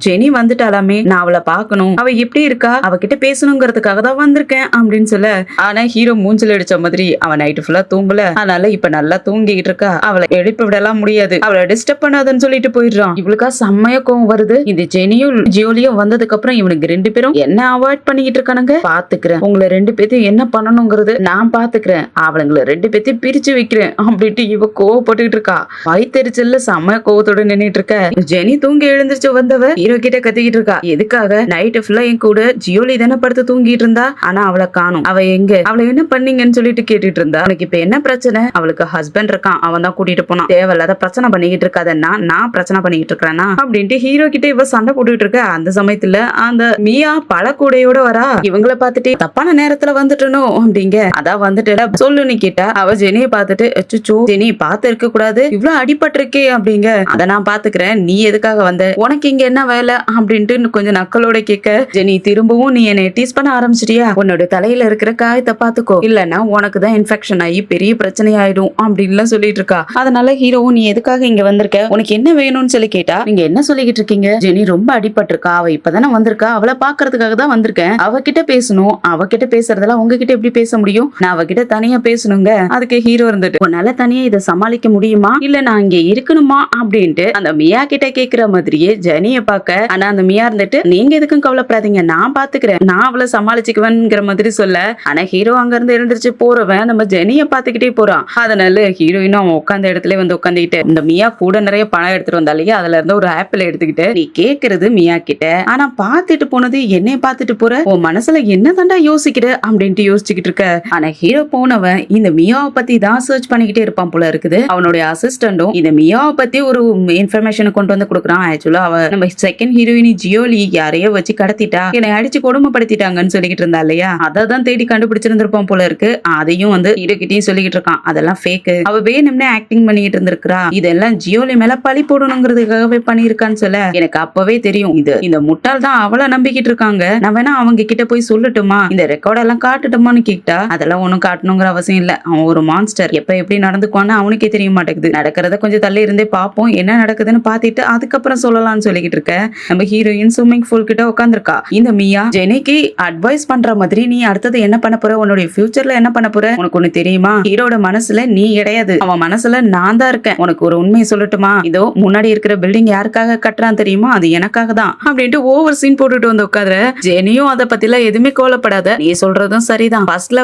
ஜெனி வந்துட்டாலாமே, நான் அவளை பாக்கணும், அவ எப்படி இருக்கா, அவகிட்ட பேசணுங்கிறதுக்காக தான் வந்திருக்கேன் அப்படின்னு சொல்ல, ஆனா ஹீரோ மூஞ்சில அடிச்ச மாதிரி அவன் நைட்டு ஃபுல்லா தூங்கல, அதனால இப்ப நல்லா தூங்கிட்டு இருக்கா, அவளை எழுப்பி விடலாம் முடியாது, அவளை டிஸ்டர்ப் பண்ணாதன்னு சொல்லிட்டு போயிடுறான். இவளுக்கா செம்மையா கோவம் வருது. இந்த ஜெனியும் ஜியோலியும் வந்ததுக்கு அப்புறம் இவனுக்கு 2 பேரும் என்ன அவாய்ட் பண்ணிக்கிட்டு இருக்கானுங்க, பாத்துக்கிறேன், உங்களை 2 பேத்தையும் என்ன பண்ணணுங்கிறது நான் பாத்துக்கிறேன், அவளுங்களை 2 பேத்தையும் பிரிச்சு வைக்கிறேன் அப்படின்ட்டு இவ கோவப்பட்டுக்கிட்டு இருக்கா. வயித்தெரிச்சல்ல செம்ம கோவத்தோட நின்னுட்டு இருக்க. ஜெனி தூங்கி எழுந்திருச்சு வந்தவ ஹீரோ கிட்ட கத்திக்கிட்டு இருக்கா, எதுக்காக நைட்டு ஃபுல்லா என் கூட ஜியோலி தானே படுத்து தூங்கிட்டு இருந்தா, ஆனா அவளை காணும், அவ எங்க, அவளை என்ன பண்ணீங்கன்னு சொல்லிட்டு கேட்டுட்டு இருந்தா. அவனுக்கு இப்ப என்ன பிரச்சனை, அவளுக்கு ஹஸ்பண்ட் இருக்கான், அவன் தான் கூட்டிட்டு போனான், தேவையில்லாத பிரச்சனை பண்ணிக்கிட்டு இருக்காதன்னா நான் பிரச்சனை பண்ணிக்கிட்டு இருக்கிறேன்னா அப்படின்ட்டு ஹீரோ கிட்ட இவ சண்டை போட்டுட்டு இருக்க. அந்த சமயத்துல அந்த மியா பல கூடையோட வரா. இவங்கள பாத்துட்டு தப்பான நேரத்துல வந்துட்டனும் அப்படிங்க, அதான் வந்துட்டு சொல்லுன்னு கேட்டா, அவ ஜெனியை பாத்துட்டு, அச்சோ ஜெனி பாத்து இருக்க கூடாது, இவ்வளவு அடிபட்டு இருக்கே அப்படிங்க, அத நான் பாத்துக்கிறேன், நீ எதுக்காக வந்த, உனக்கு இங்க என்ன வேலை அப்படின்ட்டு கொஞ்சம் நக்கலோட கேட்க, ஜெனி திரும்பவும் நீ என்னை டீஸ் பண்ண ஆரம்பிச்சிட்டியா, உன்னோட தலையில இருக்கிற காயத்தை பாத்துக்கோ, இல்லன்னா உனக்கு தான் இன்ஃபெக்ஷன் ஆகி பெரிய பிரச்சனை ஆயிடும் அப்படின்னு சொல்லிட்டு இருக்கா. அதனால ஹீரோவும் நீ எதுக்காக இங்க வந்திருக்க, உனக்கு என்ன வேணும்னு சொல்லி கேட்டா, நீங்க என்ன சொல்லிக்கிட்டு இருக்கீங்க, ஜெனி ரொம்ப அடிபட்டு இருக்கா, அவ இப்பதானே வந்திருக்கா, அவளை பாக்குறதுக்காக தான் வந்திருக்கேன், அவகிட்ட பேசணும், அவகிட்ட பேசுறதெல்லாம் உங்ககிட்ட எப்படி பேச முடியும், நான் அவகிட்ட தனியா பேசணுங்க. அதுக்கு ஹீரோ இருந்துட்டு, உன்னால தனியா இதை சமாளிக்க முடியுமா, இல்ல நான் இங்க இருக்கணுமா அப்படின்ட்டு அந்த மியா கிட்ட கேக்குற மாதிரியே ஜெனிய பாக்க. ஆனா அந்த மியா இருந்துட்டு, நீங்க எதுக்கும் கவலைப்படாதீங்க, நான் பாத்துக்கிறேன், நான் அவளை சமாளிச்சுக்குவேன்ங்கிற மாதிரி சொல்ல, ஆனா ஹீரோ அங்க இருந்து எழுந்திருச்சு போறவன் நம்ம ஜெனிய பாத்துக்கிட்டே போறான். அதனால ஹீரோயினும் அவன் உட்காந்த இடத்துல வந்து உட்காந்துக்கிட்டு, இந்த மியா கூட நிறைய பணம் எடுத்துட்டு வந்தாலே அதுல இருந்து ஒரு ஆப்பிள் எடுத்துக்கிட்டு, நீ கேக்குறது மியா கிட்ட, ஆனா பாத்துட்டு போனது என்னைய பாத்துட்டு போற, உன் மனசுல என்ன தாண்டா யோசிக்கிற அப்படின்ட்டு யோசிச்சுக்கிட்டு இருக்க. ஆனா ஹீரோ போனவன் இந்த மியாவை பத்தி தான் சர்ச் பண்ணிக்கிட்டே இருப்பான் போல இருக்குது. அவனுடைய அசிஸ்டண்டும் இந்த மியாவை பத்தி ஒரு இன்ஃபர்மேஷன் கொண்டு வந்து கொடுக்குறான். ஆக்சுவலா அவ நம்ம செகண்ட் ஹீரோயினி ஜியோலி யாரையோ வச்சு கடத்திட்டா, என்னை அடிச்சு கொடுமைப்படுத்திட்டாங்கன்னு சொல்லிக்கிட்டு இருந்தா இல்லையா, அதான் தேடி கண்டுபிடிச்சிருந்திருப்பான் போல இருக்கு. அதையும் வந்து ஹீரோ கிட்டயும் சொல்லிக்கிட்டு இருக்கான், அதெல்லாம் ஃபேக், அவ வேணும்னே ஆக்டிங் பண்ணிட்டு இருந்திருக்கா, இதெல்லாம் ஜியோலி மேல பழி போடணுங்கிறதுக்காகவே பண்ணிருக்கான்னு சொல்ல, எனக்கு அப்பவே தெரியும் இந்த முட்டாள் தான் அவளை நம்பிக்கிட்டு இருக்காங்க, நான் வேணா அவங்க கிட்ட போய் சொல்லட்டுமா, இந்த ரெக்கார்ட் எல்லாம் காட்டுட்டுமான்னு கேட்டா, அதெல்லாம் ஒண்ணும் காட்டணுங்கிற அவசியம் இல்ல, அவன் ஒரு மான்ஸ்டர், எப்ப எப்படி நடந்துக்குவான்னு அவனுக்கே தெரிய மாட்டேங்குது, நடக்கிறத கொஞ்சம் தள்ளி இருந்தே பாப்போம், என்ன நடக்குதுன்னு பாத்திட்டு அதுக்கப்புறம் சொல்லலாம்னு சொல்லிக்கிட்டு இருக்க. நம்ம ஹீரோயின் ஸ்விம்மிங் பூல் கிட்ட உட்காந்துருக்கா. இந்த மியா ஜெனிக்கு அட்வைஸ் பண்ற மாதிரி, நீ அடுத்தது என்ன பண்ண போற, உன்னுடைய ஃபியூச்சர்ல என்ன பண்ண போற, உனக்கு ஒண்ணு தெரியுமா, ஹீரோட மனசுல நீ கிடையாது, அவன் மனசுல நான் தான் இருக்கேன், உனக்கு ஒரு உண்மையை சொல்லட்டுமா, இதோ முன்னாடி இருக்கிற பில்டிங் யாருக்காக கட்டுறான் தெரியுமா, அது எனக்காக தான் அப்படின்ட்டு ஓவர் சீன் போட்டுட்டு வந்து உட்காந்துற. ஜெனியும் அதை பத்தில எதுவுமே கோலப்படாத, நீ சொல்றதும் சரிதான், ஃபர்ஸ்ட்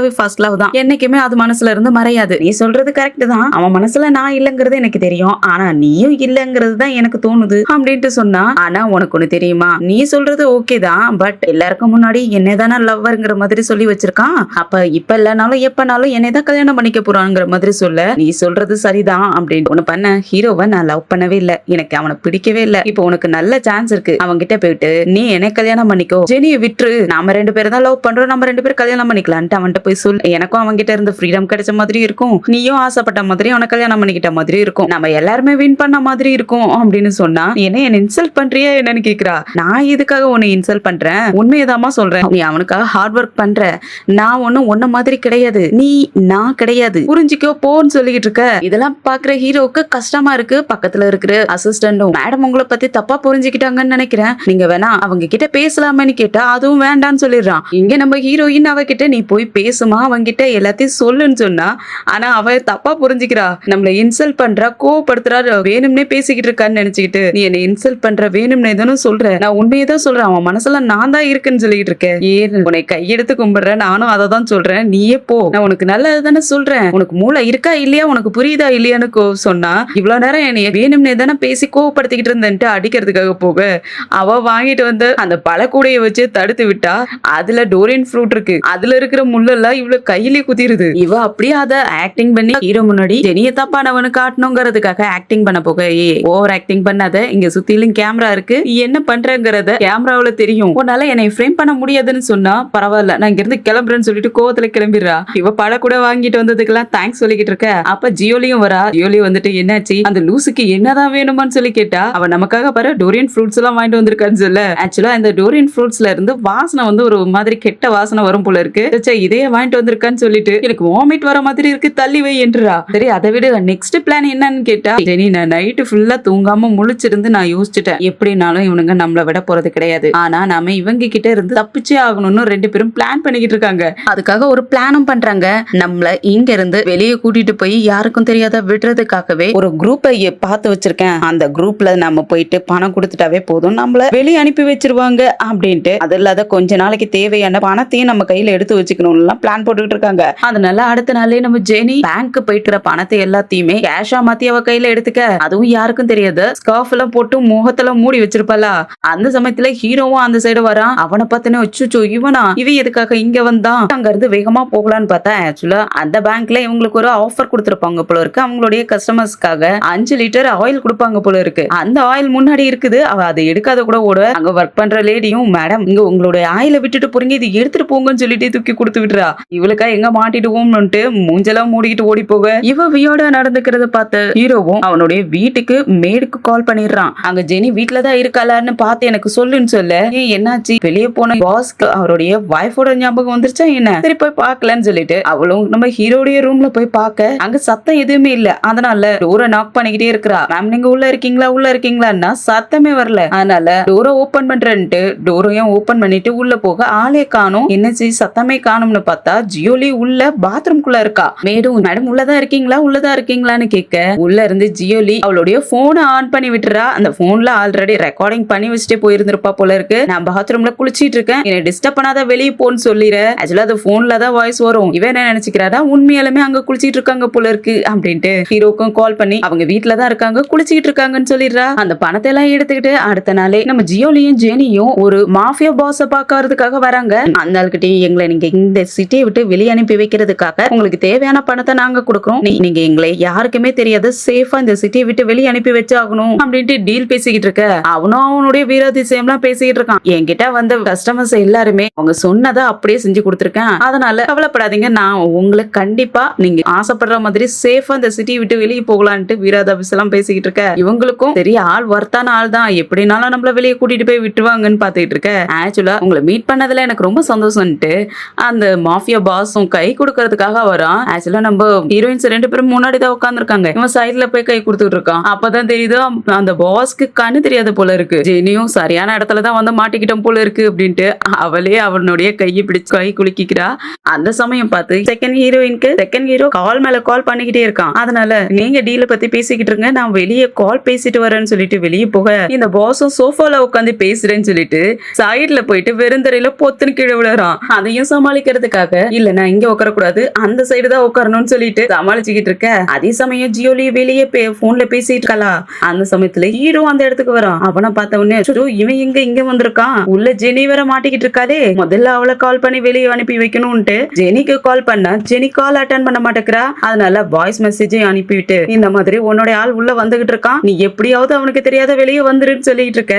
லவ் தான், என்னைக்குமே அது மனசுல இருந்து மறையாது, நீ சொல்றது கரெக்ட் தான், அவன் மனசுல நான் இல்லங்கிறது எனக்கு தெரியும், ஆனா நீயும் இல்லங்கிறது தான் எனக்கு தோணுது அப்படின்ட்டு சொன்னா, ஆனா உனக்கு ஒண்ணு தெரியுமா, நீ சொல்றது ஓகே தான், பட் எல்லாருக்கும் முன்னாடி என்னதான லவ்வர்ங்கிற மாதிரி சொல்லி வச்சிருக்கான், அப்ப இப்ப இல்லனாலும் எப்பனாலும் என்னதான் கல்யாணம் பண்ணிக்க போறாங்கிற மாதிரி சொல்ல, நீ சொல்றது சரிதான் அப்படின்னு ஒண்ணு பண்ண, ஹீரோவை நான் லவ் பண்ணவே இல்ல, எனக்கு அவனை பிடிக்கவே இல்ல, இப்போ உனக்கு நல்ல சான்ஸ் இருக்கு, அவங்க கிட்ட போயிட்டு நீ என்ன கல்யாணம் பண்ணிக்கோ, ஜெனியை விட்டுரு, நாம 2 பேரும் தான் லவ் பண்றோம், நம்ம 2 பேரும் கல்யாணம் பண்ணிக்கலான்ட்டு அவன்கிட்ட போய் சொல்லு, எனக்கும் அவங்க கிட்ட இருந்து ஃப்ரீடம் கிடைச்ச மாதிரி இருக்கும், நீயும் ஆசைப்பட்ட மாதிரி அவனை கல்யாணம் பண்ணிக்கிட்ட மாதிரி இருக்கும், நம்ம எல்லாருமே வின் பண்ண மாதிரி இருக்கும் அப்படின்னு சொன்னா, என்ன இன்சல்ட் பண்றியா என்னன்னு கேக்குறா. நான் இதுக்காக உன்னை இன்சல்ட் பண்றேன், உண்மையதாமா சொல்றேன், நீ அவனுக்காக ஹார்ட் ஒர்க் பண்ற, நான் ஒன்னும் உன்ன மாதிரி கிடையாது, நீ நான் கிடையாது, புரிஞ்சுக்கோ போன்னு சொல்லிக்கிட்டு இருக்க. இதெல்லாம் பாக்குற ஹீரோக்கு கஷ்டமா இருக்கு. பக்கத்துல இருக்கிற அசிஸ்டன்டும், மேடம் உங்களை பத்தி தப்பா புரிஞ்சுக்கிட்டாங்கன்னு நினைக்கிறேன், நீங்க வேணா அவங்க கிட்ட பேசலாமேன்னு கேட்டா அதுவும் வேண்டான்னு சொல்லிடுறான். இங்க நம்ம ஹீரோயின் அவகிட்ட நீ போய் பேசுமா, அவங்கிட்ட எல்லாத்தையும் சொல்லுன்னு சொன்னா, ஆனா அவ தப்பா புரிஞ்சுக்கிறா, நம்மள இன்சல்ட் பண்றா, கோவப்படுத்துறா, வேணும்னே பேசிக்கிட்டு இருக்கான்னு நினைச்சுக்கிட்டு, நீ என்ன இன்சல்ட் பண்ற, வேணும்னே தானே சொல்ற, நான் உண்மையை தான் சொல்றேன், அவன் மனசுல நான் தான் இருக்குன்னு சொல்லிட்டு இருக்கேன், ஏன் உன்னை கையெடுத்து கும்பிடுறேன், நானும் அதை தான் சொல்றேன், நீயே போ, நான் உனக்கு நல்லது தானே சொல்றேன், உனக்கு மூளை இருக்கா இல்லையா, உனக்கு புரியுதா இல்லையான்னு சொன்னா, இவ்வளவு நேரம் என்னைய வேணும்னே தானே பேசி கோவப்படுத்திக்கிட்டு இருந்தேன்ட்டு அடிக்கிறதுக்காக போக, அவ வாங்கிட்டு வந்து அந்த பழக்கூடைய வச்சு தடுத்து விட்டா, அதுல டோரியன் டோரியன் ஃப்ரூட் இருக்கு, அதுல இருக்கிற முள்ளெல்லாம் இவ்வளவு கையிலே குத்திருது. இவ அப்படியே அத ஆக்டிங் பண்ணி ஹீரோ முன்னாடி ஜெனிய தப்பானவனு காட்டணுங்கிறதுக்காக ஆக்டிங் பண்ண போக, ஓவர் ஆக்டிங் பண்ணாத, இங்க சுத்திலும் கேமரா இருக்கு, நீ என்ன பண்றங்கிறத கேமராவுல தெரியும், உன்னால என்னை ஃப்ரேம் பண்ண முடியாதுன்னு சொன்னா பரவாயில்ல, நான் இங்க இருந்து கிளம்புறேன்னு சொல்லிட்டு கோவத்துல கிளம்பிடுறா. இவ பழ கூட வாங்கிட்டு வந்ததுக்கெல்லாம் தேங்க்ஸ் சொல்லிக்கிட்டு இருக்க. அப்ப ஜியோலியும் வரா. ஜியோலி வந்துட்டு என்னாச்சு, அந்த லூசுக்கு என்னதான் வேணுமான்னு சொல்லி கேட்டா, அவ நமக்காக பாரு டோரியன் ஃப்ரூட்ஸ் எல்லாம் வாங்கிட்டு வந்திருக்கான்னு சொல்ல. ஆக்சுவலா இந்த டோரியன் ஃப்ரூட்ஸ்ல இருந்து வாசனை வந்து ஒரு மாதிரி கெட்ட வாசனை வரும் போல இருக்கு. இதையே வாங்கிட்டு வந்திருக்கான்னு சொல்லிட்டு எனக்கு வாமிட் வர மாதிரி இருக்கு, தள்ளி வை என்றா. சரி அதை விட நெக்ஸ்ட் பிளான் என்னன்னு கேட்டா, சரி நான் நைட்டு ஃபுல்லா தூங்காம முழிச்சிருந்து நான் யோசிச்சுட்டேன், எப்படினாலும் இவனுங்க நம்மள விட போறது கிடையாது, ஆனா நாம இவங்க கிட்ட இருந்து தப்பிச்சே ஆகணும்னு ரெண்டு பேரும் பிளான் பண்ணிக்கிட்டு இருக்காங்க. அதுக்காக ஒரு பிளானும் பண்றாங்க. நம்மள இங்க இருந்து வெளியே கூட்டிட்டு போய் யாருக்கும் தெரியாத விடுறதுக்காகவே ஒரு குரூப்பை பார்த்து வச்சிருக்கேன், அந்த குரூப்ல நம்ம போயிட்டு பணம் கொடுத்துட்டாவே போதும், நம்மள வெளியே அனுப்பி வச்சிருவாங்க அப்படின்ட்டு. அது இல்லாத கொஞ்ச நாளைக்கு தேவையான பணத்தையும் நம்ம கையில எடுத்து வச்சுக்கணும்னு பிளான் போட்டுக்கிட்டு இருக்காங்க. அதனால அடுத்த நாளே நம்ம ஜெனி பேங்க் போயிட்டு பணத்தை எல்லாத்தையுமே கேஷா மாத்தி அவ கையில எடுத்துக்க, அதுவும் யாருக்கும் தெரியாது, ஸ்கார்ஃப் எல்லாம் போட்டு முகத்துல மூடி வச்சிருப்பாளா. அந்த சமயத்துல ஹீரோவும் அந்த சைடு வரான். அவனை பார்த்தனே வச்சுச்சோ இவனா, இவன் எதுக்காக இங்க வந்தான், அங்க இருந்து வேகமா போகலான்னு பார்த்தா ஆக்சுவலா அந்த பேங்க்ல இவங்களுக்கு ஒரு ஆஃபர் கொடுத்திருப்பாங்க போல இருக்கு, அவங்களுடைய கஸ்டமர்ஸ்க்காக 5 லிட்டர் ஆயில் கொடுப்பாங்க போல இருக்கு. அந்த ஆயில் முன்னாடி இருக்குது, அவ அதை எடுக்காத கூட ஓட. அங்க ஒர்க் பண்ற லேடியும், மேடம் இங்க உங்களுடைய ஆயில விட்டுட்டு போறீங்க, இது எடுத்துட்டு போங்கன்னு சொல்லிட்டு தூக்கி கொடுத்து விட்டுறா. இவளுக்கா எங்க மாட்டிடுவோம்னு மூஞ்செல்லாம் மூடிக்கிட்டு ஓடி போக, இவ வியோட நடந்துக்கிறத பார்த்த ஹீரோவும் அவனுடைய வீட்டுக்கு மேடுக்கு கால் பண்ணிடுறான். அங்க ஜெனி வீட்டுலதான் இருக்காளான்னு பார்த்து எனக்கு சொல்லுன்னு சொல்ல, என்னாச்சு வெளியே போன பாஸ்க்கு அவருடைய வைஃபோட ஞாபகம் வந்துருச்சா என்ன, சரி போய் பாக்கலன்னு சொல்லிட்டு அவளும் நம்ம ஹீரோடைய ரூம்ல போய் பார்க்க அங்க சத்தம் எதுவுமே இல்ல. அதனால டோரை நாக் பண்ணிக்கிட்டே இருக்கிறா. மேம் நீங்க உள்ள இருக்கீங்களா உள்ள இருக்கீங்களான்னா சத்தமே வரல. அதனால டோரை ஓபன் பண்றேன்ட்டு டோரையும் ஓபன் பண்ணிட்டு உள்ள போக ஆளே காணும். என்னச்சு சத்தமே காணும்னு பார்த்தா ஜியோலி உள்ள பாத்ரூம்குள்ள இருக்கா. மேடம் உள்ளதான் இருக்கீங்களான்னு கேட்க, உள்ள இருந்து ஜியோலி அவளுடைய போனை ஆன் பண்ணி விட்டுறா. அந்த போன்ல ஆல்ரெடி ரெக்கார்டிங் பண்ணி வச்சுட்டே போயிருந்திருப்பா போல இருக்கு. நான் பாத்ரூம்ல குளிச்சிட்டு இருக்கேன், என்ன டிஸ்டர்ப் பண்ணாத வெளியே போன்னு சொல்லிற. ஆக்சுவலா அது போன்ல தான் வாய்ஸ் வரும். இவன் என்ன நினைச்சுக்கிறாடா, உண்மையாலுமே அங்க குளிச்சிட்டு இருக்காங்க போல இருக்கு அப்படின்ட்டு ஹீரோக்கும் கால் பண்ணி அவங்க வீட்டுல தான் இருக்காங்க குளிச்சிட்டு இருக்காங்கன்னு சொல்லிடுறா. அந்த பணத்தை எல்லாம் எடுத்துக்கிட்டு அடுத்த நாளே நம்ம ஜியோலியும் ஜெனியும் ஒரு மாஃபியா பாஸ பாக்கிறதுக்காக வராங்க. அந்த ஆள்கிட்ட எங்களை நீங்க இந்த சிட்டியை விட்டு வெளியே அனுப்பி வைக்கிறதுக்காக உங்களுக்கு தேவையான பணத்தை நாங்க கொடுக்கறோம், நீங்க எங்களை யாருக்குமே தெரியாது சேஃபா இந்த சிட்டியை விட்டு வெளியே அனுப்பி வச்சாகணும் அப்படின்ட்டு டீல் பேசிக்கிட்டு இருக்க. அவனும் அவனுடைய வீராதிசயம் எல்லாம் பேசிக்கிட்டு இருக்கான். என்கிட்ட வந்த கஸ்டமர்ஸ் எல்லாருமே அவங்க சொன்னதை அப்படியே செஞ்சு கொடுத்துருக்கேன், அதனால கவலைப்படாதீங்க, நான் உங்களுக்கு கண்டிப்பா நீங்க ஆசைப்படுற மாதிரி சேஃபா இந்த சிட்டியை விட்டு வெளியே போகலான்ட்டு வீராதாபிஸ் எல்லாம் பேசிக்கிட்டு இருக்க. இவங்களுக்கும் சரி ஆள் வர்த்தான ஆள் தான், எப்படினாலும் நம்மள வெளியே கூட்டிட்டு போய் விட்டுருவாங்கன்னு பாத்துக்கிட்டு இருக்க. ஆக்சுவலா உங்களை மீட் பண்ணதுல எனக்கு ரொம்ப சந்தோஷம்ட்டு அந்த மாஃபியா பாஸும் கை கொடுக்கறதுக்காக வரான். ஆக்சுவலா நம்ம ஹீரோயின்ஸ் 2 பேரும் முன்னாடி தான் உட்காந்துருக்காங்க, இவன் சைட்ல போய் கை கொடுத்துட்டு இருக்கான். அப்பதான் தெரியுது அந்த பாஸ்க்கு கண்ணு தெரியாத போல இருக்கு. ஜெனியும் சரியான இடத்துல தான் வந்து மாட்டிக்கிட்டோம் போல இருக்கு அப்படின்ட்டு அவளே அவனுடைய கையை பிடிச்சு கை குலுக்கிக்கிறா. அந்த சமயம் பார்த்து செகண்ட் ஹீரோ கால் மேல கால் பண்ணிக்கிட்டே இருக்கான். அதனால நீங்க டீல பத்தி பேசிக்கிட்டு இருங்க, நான் வெளியே கால் பேசிட்டு வரேன்னு சொல்லிட்டு வெளியே போக இந்த பாஸும் சோஃபால உட்காந்து பேசுறேன்னு சொல்லிட்டு சைட்ல போயிட்டு வெறுந்தரையில பொத்துன்னு கீழே விழுறான். அதையும் சமாளிக்கிறதுக்காக இல்ல நான் இங்க உட்கார கூடாது அந்த சைடு தான் உட்காரணும்னு சொல்லிட்டு சமாளிச்சுக்கிட்டு இருக்க. அதே சமயம் ஜியோலி வெளியே போன்ல பேசிட்டு இருக்கா. அந்த சமயத்துல ஹீரோ அந்த இடத்துக்கு வரான். அவனை பார்த்த உடனே இவன் இங்க வந்திருக்கான், உள்ள ஜெனி வேற மாட்டிக்கிட்டு இருக்காளே, முதல்ல அவளை கால் பண்ணி வெளியே அனுப்பி வைக்கணும்ட்டு ஜெனிக்கு கால் பண்ண ஜெனி கால் அட்டன் பண்ண மாட்டேங்கிறா. அதனால வாய்ஸ் மெசேஜை அனுப்பிவிட்டு இந்த மாதிரி உன்னோட ஆள் உள்ள வந்துகிட்டு இருக்கான், நீ எப்படியாவது அவனுக்கு தெரியாத வெளியே வந்துருன்னு சொல்லிட்டு இருக்க.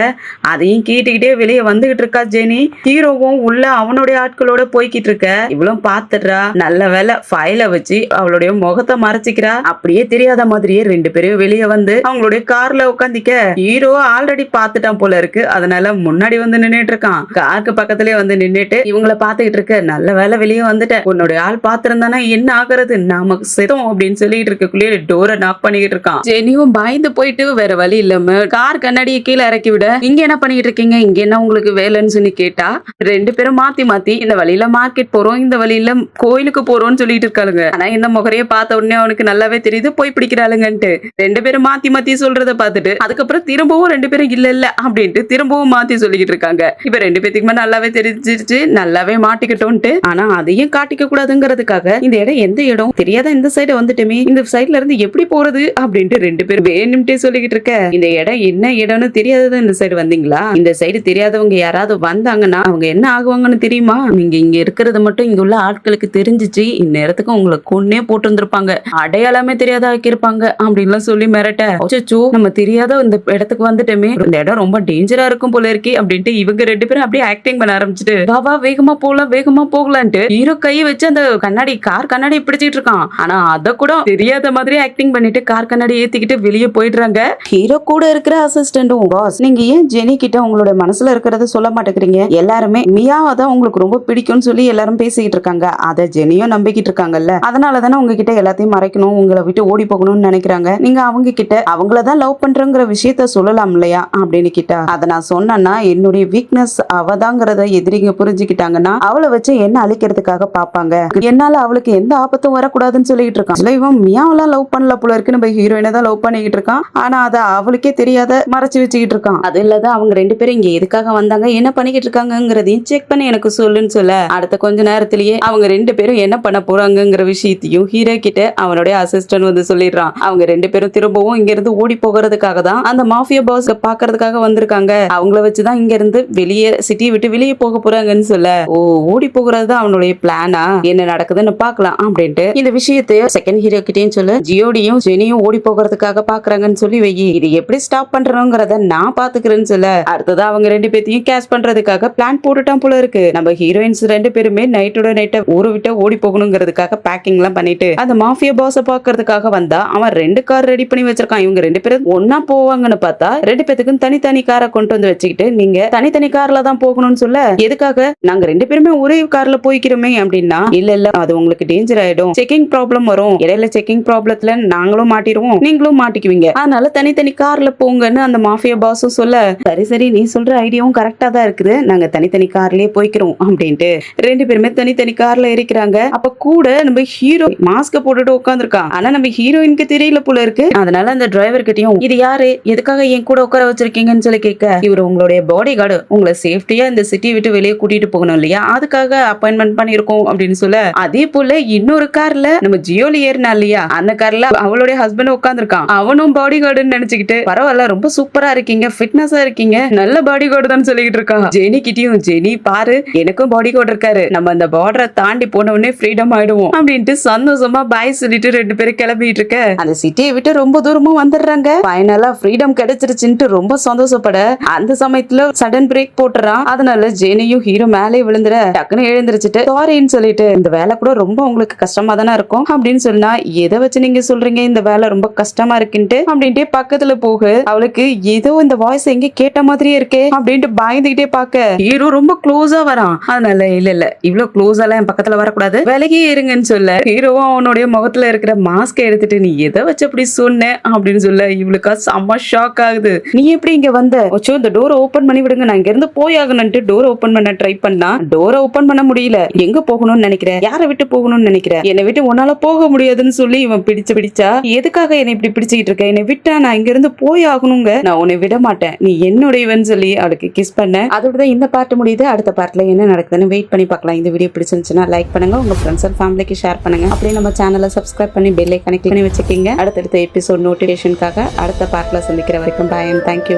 அதையும் கேட்டுக்கிட்டே வெளியே வந்துகிட்டு இருக்கா ஜெனி. ஹீரோவும் உள்ள அவனுடைய ஆட்களோட போய்கிட்டு இருக்க. இவளும் பாத்துடுறா. நல்ல வேலை ஃபைல வச்சு அவளுடைய முகத்தை மறைச்சிக்கிறா. அப்படியே தெரியாத மாதிரியே 2 பேரும் வெளியே வந்து அவங்களுடைய கார்ல உட்காந்துக்க. ஹீரோ ஆல்ரெடி பாத்துட்டான் போல இருக்கு, அதனால முன்னாடி வந்து நின்னுட்டு இருக்கான். காருக்கு பக்கத்திலே வந்து நின்னுட்டு இவங்களை பாத்துக்கிட்டு இருக்க. நல்ல வேலை வெளியே வந்துட்ட, உன்னுடைய ஆள் பாத்துருந்தானா என்ன ஆகுறது, நமக்கு செதம் அப்படின்னு சொல்லிட்டு இருக்கக்குள்ளே டோரை நாக் பண்ணிக்கிட்டு இருக்கான். ஜெனியும் பயந்து போயிட்டு வேற வழி இல்லாம கார் கண்ணாடியை கீழே இறக்கி விட, இங்க என்ன பண்ணிட்டு இருக்கீங்க, இங்க என்ன உங்களுக்கு வேலைன்னு சொல்லி கேட்டா 2 பேரும் மாத்தி இந்த வழியில மார்க்கெட் போறோம், இந்த வழியில கோயிலுக்கு போறோம்னு சொல்லிட்டு இருக்காளுங்க. ஆனா இந்த முகரைய பார்த்த உடனே அவனுக்கு நல்லாவே தெரியுது போய் பிடிக்கிறாளுங்கன்ட்டு. 2 பேரும் மாத்தி சொல்றத பார்த்துட்டு அதுக்கப்புறம் திரும்பவும் 2 பேரும் இல்ல அப்படின்ட்டு திரும்பவும் மாத்தி சொல்லிக்கிட்டு இருக்காங்க. இப்ப 2 பேத்துக்குமே நல்லாவே தெரிஞ்சிருச்சு, நல்லாவே மாட்டிக்கிட்டோன்ட்டு. ஆனா அதையும் காட்டிக்க கூடாதுங்கிறதுக்காக இந்த இடம் எந்த இடம் தெரியாத இந்த சைடு வந்துட்டுமே, இந்த சைட்ல இருந்து எப்படி போறது அப்படின்ட்டு 2 பேரும் வேணும்ட்டே சொல்லிக்கிட்டு இருக்க. இந்த இடம் என்ன இடம்னு தெரியாதது இந்த சைடு வந்தீங்களா, இந்த சைடு தெரியாதவங்க யாராவது வந்தாங்கன்னா அவங்க என்ன ஆகுவாங்கன்னு தெரியுமா, நீங்க இங்க இருக்கிறது மட்டும் இங்க உள்ள ஆட்களுக்கு தெரிஞ்சிச்சு இந்நேரத்துக்கு உங்களை கொன்னே போட்டு இருந்திருப்பாங்க, அடையாளமே தெரியாத ஆக்கியிருப்பாங்க அப்படின்லாம் சொல்லி மிரட்ட, அச்சோ நம்ம தெரியாத இந்த இடத்துக்கு வந்துட்டோமே, இந்த இடம் ரொம்ப டேஞ்சரா இருக்கும் போல இருக்கே அப்படின்ட்டு இவங்க 2 பேரும் அப்படியே ஆக்டிங் பண்ண ஆரம்பிச்சுட்டு வா வேகமா போகலான்ட்டு ஹீரோ கையை வச்சு அந்த கார் கண்ணாடி பிடிச்சிட்டு இருக்கான். ஆனா அத கூட தெரியாத மாதிரி ஆக்டிங் பண்ணிட்டு கார் கண்ணாடி ஏத்திக்கிட்டு வெளியே போயிடுறாங்க. ஹீரோ கூட இருக்கிற அசிஸ்டன்டும், பாஸ் நீங்க ஏன் ஜெனி கிட்ட உங்களோட மனசுல இருக்கிறத சொல்ல மாட்டேங்கிறீங்க, எல்லாருமே மியாவை தான் உங்களுக்கு ரொம்ப பிடிக்கும்னு சொல்லி எல்லாரும் பேசிக்கிட்டு இருக்காங்க, அத ஜெனியும் நம்பிக்கிட்டு இருக்காங்கல்ல, அதனாலதானே உங்ககிட்ட எல்லாத்தையும் மறைக்கணும், உங்களை விட்டு ஓடி போகணும்னு நினைக்கிறாங்க, நீங்க அவங்க கிட்ட அவங்களதான் லவ் பண்றங்கிற விஷயத்த சொல்லலாம் இல்லையா அப்படின்னு கிட்டா, அத நான் சொன்னா என்னுடைய வீக்னஸ் அவதாங்கிறத எதிரிங்க புரிஞ்சுக்கிட்டாங்கன்னா அவளை வச்சு என்ன அழிக்கிறதுக்காக பாப்பாங்க, என்னால அவளுக்கு எந்த ஆபத்தும் வரக்கூடாதுன்னு சொல்லிட்டு இருக்கான். இவன் மியாவெல்லாம் லவ் பண்ணல போல இருக்கு, நம்ம ஹீரோயினை தான் லவ் பண்ணிக்கிட்டு இருக்கான், ஆனா அத அவளுக்கே தெரியாத மறைச்சு வச்சுக்கிட்டு இருக்கான். அது இல்லாத அவங்க 2 பேரும் இங்க எதுக்காக வந்தாங்க, என்ன பண்ணிக்கிட்டு இருக்காங்கிறதையும் செக் பண்ணி எனக்கு சொல்லுன்னு சொல்ல, அடுத்த கொஞ்ச நேரத்திலேயே அவங்க 2 பேரும் என்ன பண்ண போறாங்கிற விஷயத்தையும் ஹீரோ கிட்ட அவனுடைய அசிஸ்டன்ட் வந்து சொல்லிடுறான். அவங்க 2 பேரும் திரும்பவும் இங்க இருந்து ஓடி போகிறதுக்காக தான் அந்த மாஃபியா பாஸ் பாக்குறதுக்காக வந்திருக்காங்க, அவங்கள வச்சுதான் இங்க இருந்து வெளியே சிட்டி விட்டு வெளியே போக போறாங்கன்னு சொல்ல, ஓ ஓடி போகிறது தான் அவனுடைய பிளானா, என்ன நடக்குதுன்னு பாக்கலாம் அப்படின்ட்டு இந்த விஷயத்தையும் செகண்ட் ஹீரோ கிட்டேயும் சொல்ல, ஜியோடியும் ஜெனியும் ஓடி போகிறதுக்காக பாக்குறாங்கன்னு சொல்லி வை, இது எப்படி ஸ்டாப் பண்றோங்கிறத நான் பாத்துக்கிறேன்னு சொல்ல, அடுத்ததான் அவங்க 2 பேத்தையும் கேஷ் பண்றதுக்காக பிளான் போட்டுட்டான் போல இருக்கு. நம்ம ஹீரோயின்ஸ் 2 பேருமே நைட்டோட நைட்டை ஊரை விட்டு ஓடி போகணுங்கிறதுக்காக பேக்கிங் எல்லாம் பண்ணிட்டு அந்த மாஃபியா பாஸ பாக்குறதுக்காக வந்தா அவன் 2 கார் ரெடி பண்ணி வச்சிருக்கான். இவங்க 2 பேரும் ஒன்னா போவாங்கன்னு பார்த்தா 2 பேத்துக்கும் தனித்தனி காரை கொண்டு வந்து வச்சுக்கிட்டு நீங்க தனித்தனி கார்ல தான் போகணும்னு சொல்ல, எதுக்காக, நாங்க 2 பேருமே ஒரே கார்ல போய்க்கிறோமே அப்படின்னா, இல்ல அது உங்களுக்கு டேஞ்சர் ஆயிடும், செக்கிங் ப்ராப்ளம் வரும், இடையில செக்கிங் ப்ராப்ளத்துல நாங்களும் மாட்டிடுவோம் நீங்களும் மாட்டிக்குவீங்க, அதனால தனித்தனி கார்ல போங்கன்னு அந்த மாஃபியா பாஸும் சொல்ல, சரி நீ சொல்ற ஐடியாவும் கரெக்டா தான் இருக்குது, நாங்க தனித்தனி கார்லயே போய்க்கிறோம் அப்படின்ட்டு 2 பேருமே தனித்தனி கார்ல இருக்கிறாங்க. அப்ப கூட நம்ம ஹீரோ மாஸ்க போட்டுட்டு உட்காந்துருக்கான், ஆனா நம்ம ஹீரோயினுக்கு தெரியல போல இருக்கு. அதனால அந்த டிரைவர் கிட்டயும் இது யாரு, எதுக்காக என் கூட உட்கார வச்சிருக்கீங்கன்னு சொல்லி கேட்க, இவர் உங்களுடைய பாடி கார்டு, உங்களை சேஃப்டியா இந்த சிட்டி விட்டு வெளியே கூட்டிட்டு போகணும் இல்லையா, அதுக்காக அப்பாயின்மெண்ட் பண்ணிருக்கோம் அப்படின்னு சொல்ல, அதே போல இன்னொரு கார்ல நம்ம ஜியோலி ஏறினா இல்லையா, அந்த கார்ல அவளுடைய ஹஸ்பண்ட் உட்காந்துருக்கான், அவனும் பாடி கார்டுன்னு நினைச்சுக்கிட்டு பரவாயில்ல ரொம்ப சூப்பரா இருக்கீங்க, ஃபிட்னஸா இருக்கீங்க, நல்ல பாடி கார்டு தான் சொல்லிட்டு இருக்கான். ஜெனி கிட்டயும், ஜெனி பாரு எனக்கும் பாடி கார்டு இருக்காரு, நம்ம அந்த பார்டரை தாண்டி போன உடனே ஃப்ரீடம் ஆயிடுவோம் அப்படின்ட்டு சந்தோஷமா பாய் சொல்லிட்டு 2 பேரும் கிளம்பிட்டு இருக்க, அந்த சிட்டியை விட்டு ரொம்ப தூரமும் வந்துடுறாங்க. ஃபைனலா ஃப்ரீடம் கிடைச்சிருச்சுன்னு ரொம்ப சந்தோஷப்பட அந்த சமயத்துல சடன் பிரேக் போட்டுறான். அதனால ஜெனியும் ஹீரோ மேலே விழுந்துற டக்குன்னு எழுந்திருச்சுட்டு சாரின்னு சொல்லிட்டு, இந்த வேலை கூட ரொம்ப உங்களுக்கு கஷ்டமா தானே இருக்கும் அப்படின்னு சொன்னா, எதை வச்சு நீங்க சொல்றீங்க இந்த வேலை ரொம்ப கஷ்டமா இருக்குன்ட்டு அப்படின்ட்டு பக்கத்துல போக, அவளுக்கு ஏதோ இந்த வாய்ஸ் எங்க கேட்ட மாதிரியே இருக்கே அப்படின்ட்டு பயந்துகிட்டே பாக்க ஹீரோ ரொம்ப க்ளோஸா வரான். அதனால இல்ல இவ்வளவு க்ளோஸா என் பக்கத்துல வரக்கூடாது, விலகி இருங்கன்னு சொல்ல, ஹீரோவும் அவனுடைய முகத்துல இருக்கிற மாஸ்க் எடுத்துட்டு நீ எதை வச்சு அப்படி சொன்ன அப்படின்னு சொல்ல, இவளுக்கா செம்ம ஷாக் ஆகுது. நீ எப்படி இங்க வந்த, இந்த டோரை ஓபன் பண்ணி விடுங்க, நான் இங்க இருந்து போய் ஆகணும்ட்டு டோரை ஓபன் பண்ண ட்ரை பண்ணா டோரை ஓபன் பண்ண முடியல. எங்க போகணும்னு நினைக்கிற, யாரை விட்டு போகணும்னு நினைக்கிற, என்னை விட்டு உன்னால போக முடியாதுன்னு சொல்லி இவன் பிடிச்சா, எதுக்காக என்னை இப்படி பிடிச்சிக்கிட்டு இருக்க, என்னை விட்டா நான் இங்க இருந்து போய் ஆகணுங்க, நான் உன்னை விட மாட்டேன், நீ என்னுடையவன் சொல்லி அவளுக்கு கிஸ் பண்ண. அதோட இந்த பார்ட் முடியுது. அடுத்த பார்ட்ல என்ன நடக்குதுன்னு வெயிட் பண்ணி பார்க்கலாம். இந்த வீடியோ பிடிச்சிருந்துச்சுன்னா லைக் பண்ணுங்க, உங்க ஃப்ரெண்ட்ஸ் அண்ட் ஃபேமிலிக்கு ஷேர் பண்ணுங்க, அப்படியே நம்ம சேனலை சப்ஸ்கிரைப் பண்ணி பெல் ஐகானை கிளிக் பண்ணி வச்சுக்கோங்க. அடுத்தடுத்த எபிசோட் நோட்டிபிகேஷனுக்காக அடுத்த பார்ட்ல சந்திக்கிற வரைக்கும் பாய் அண்ட் தேங்க்யூ.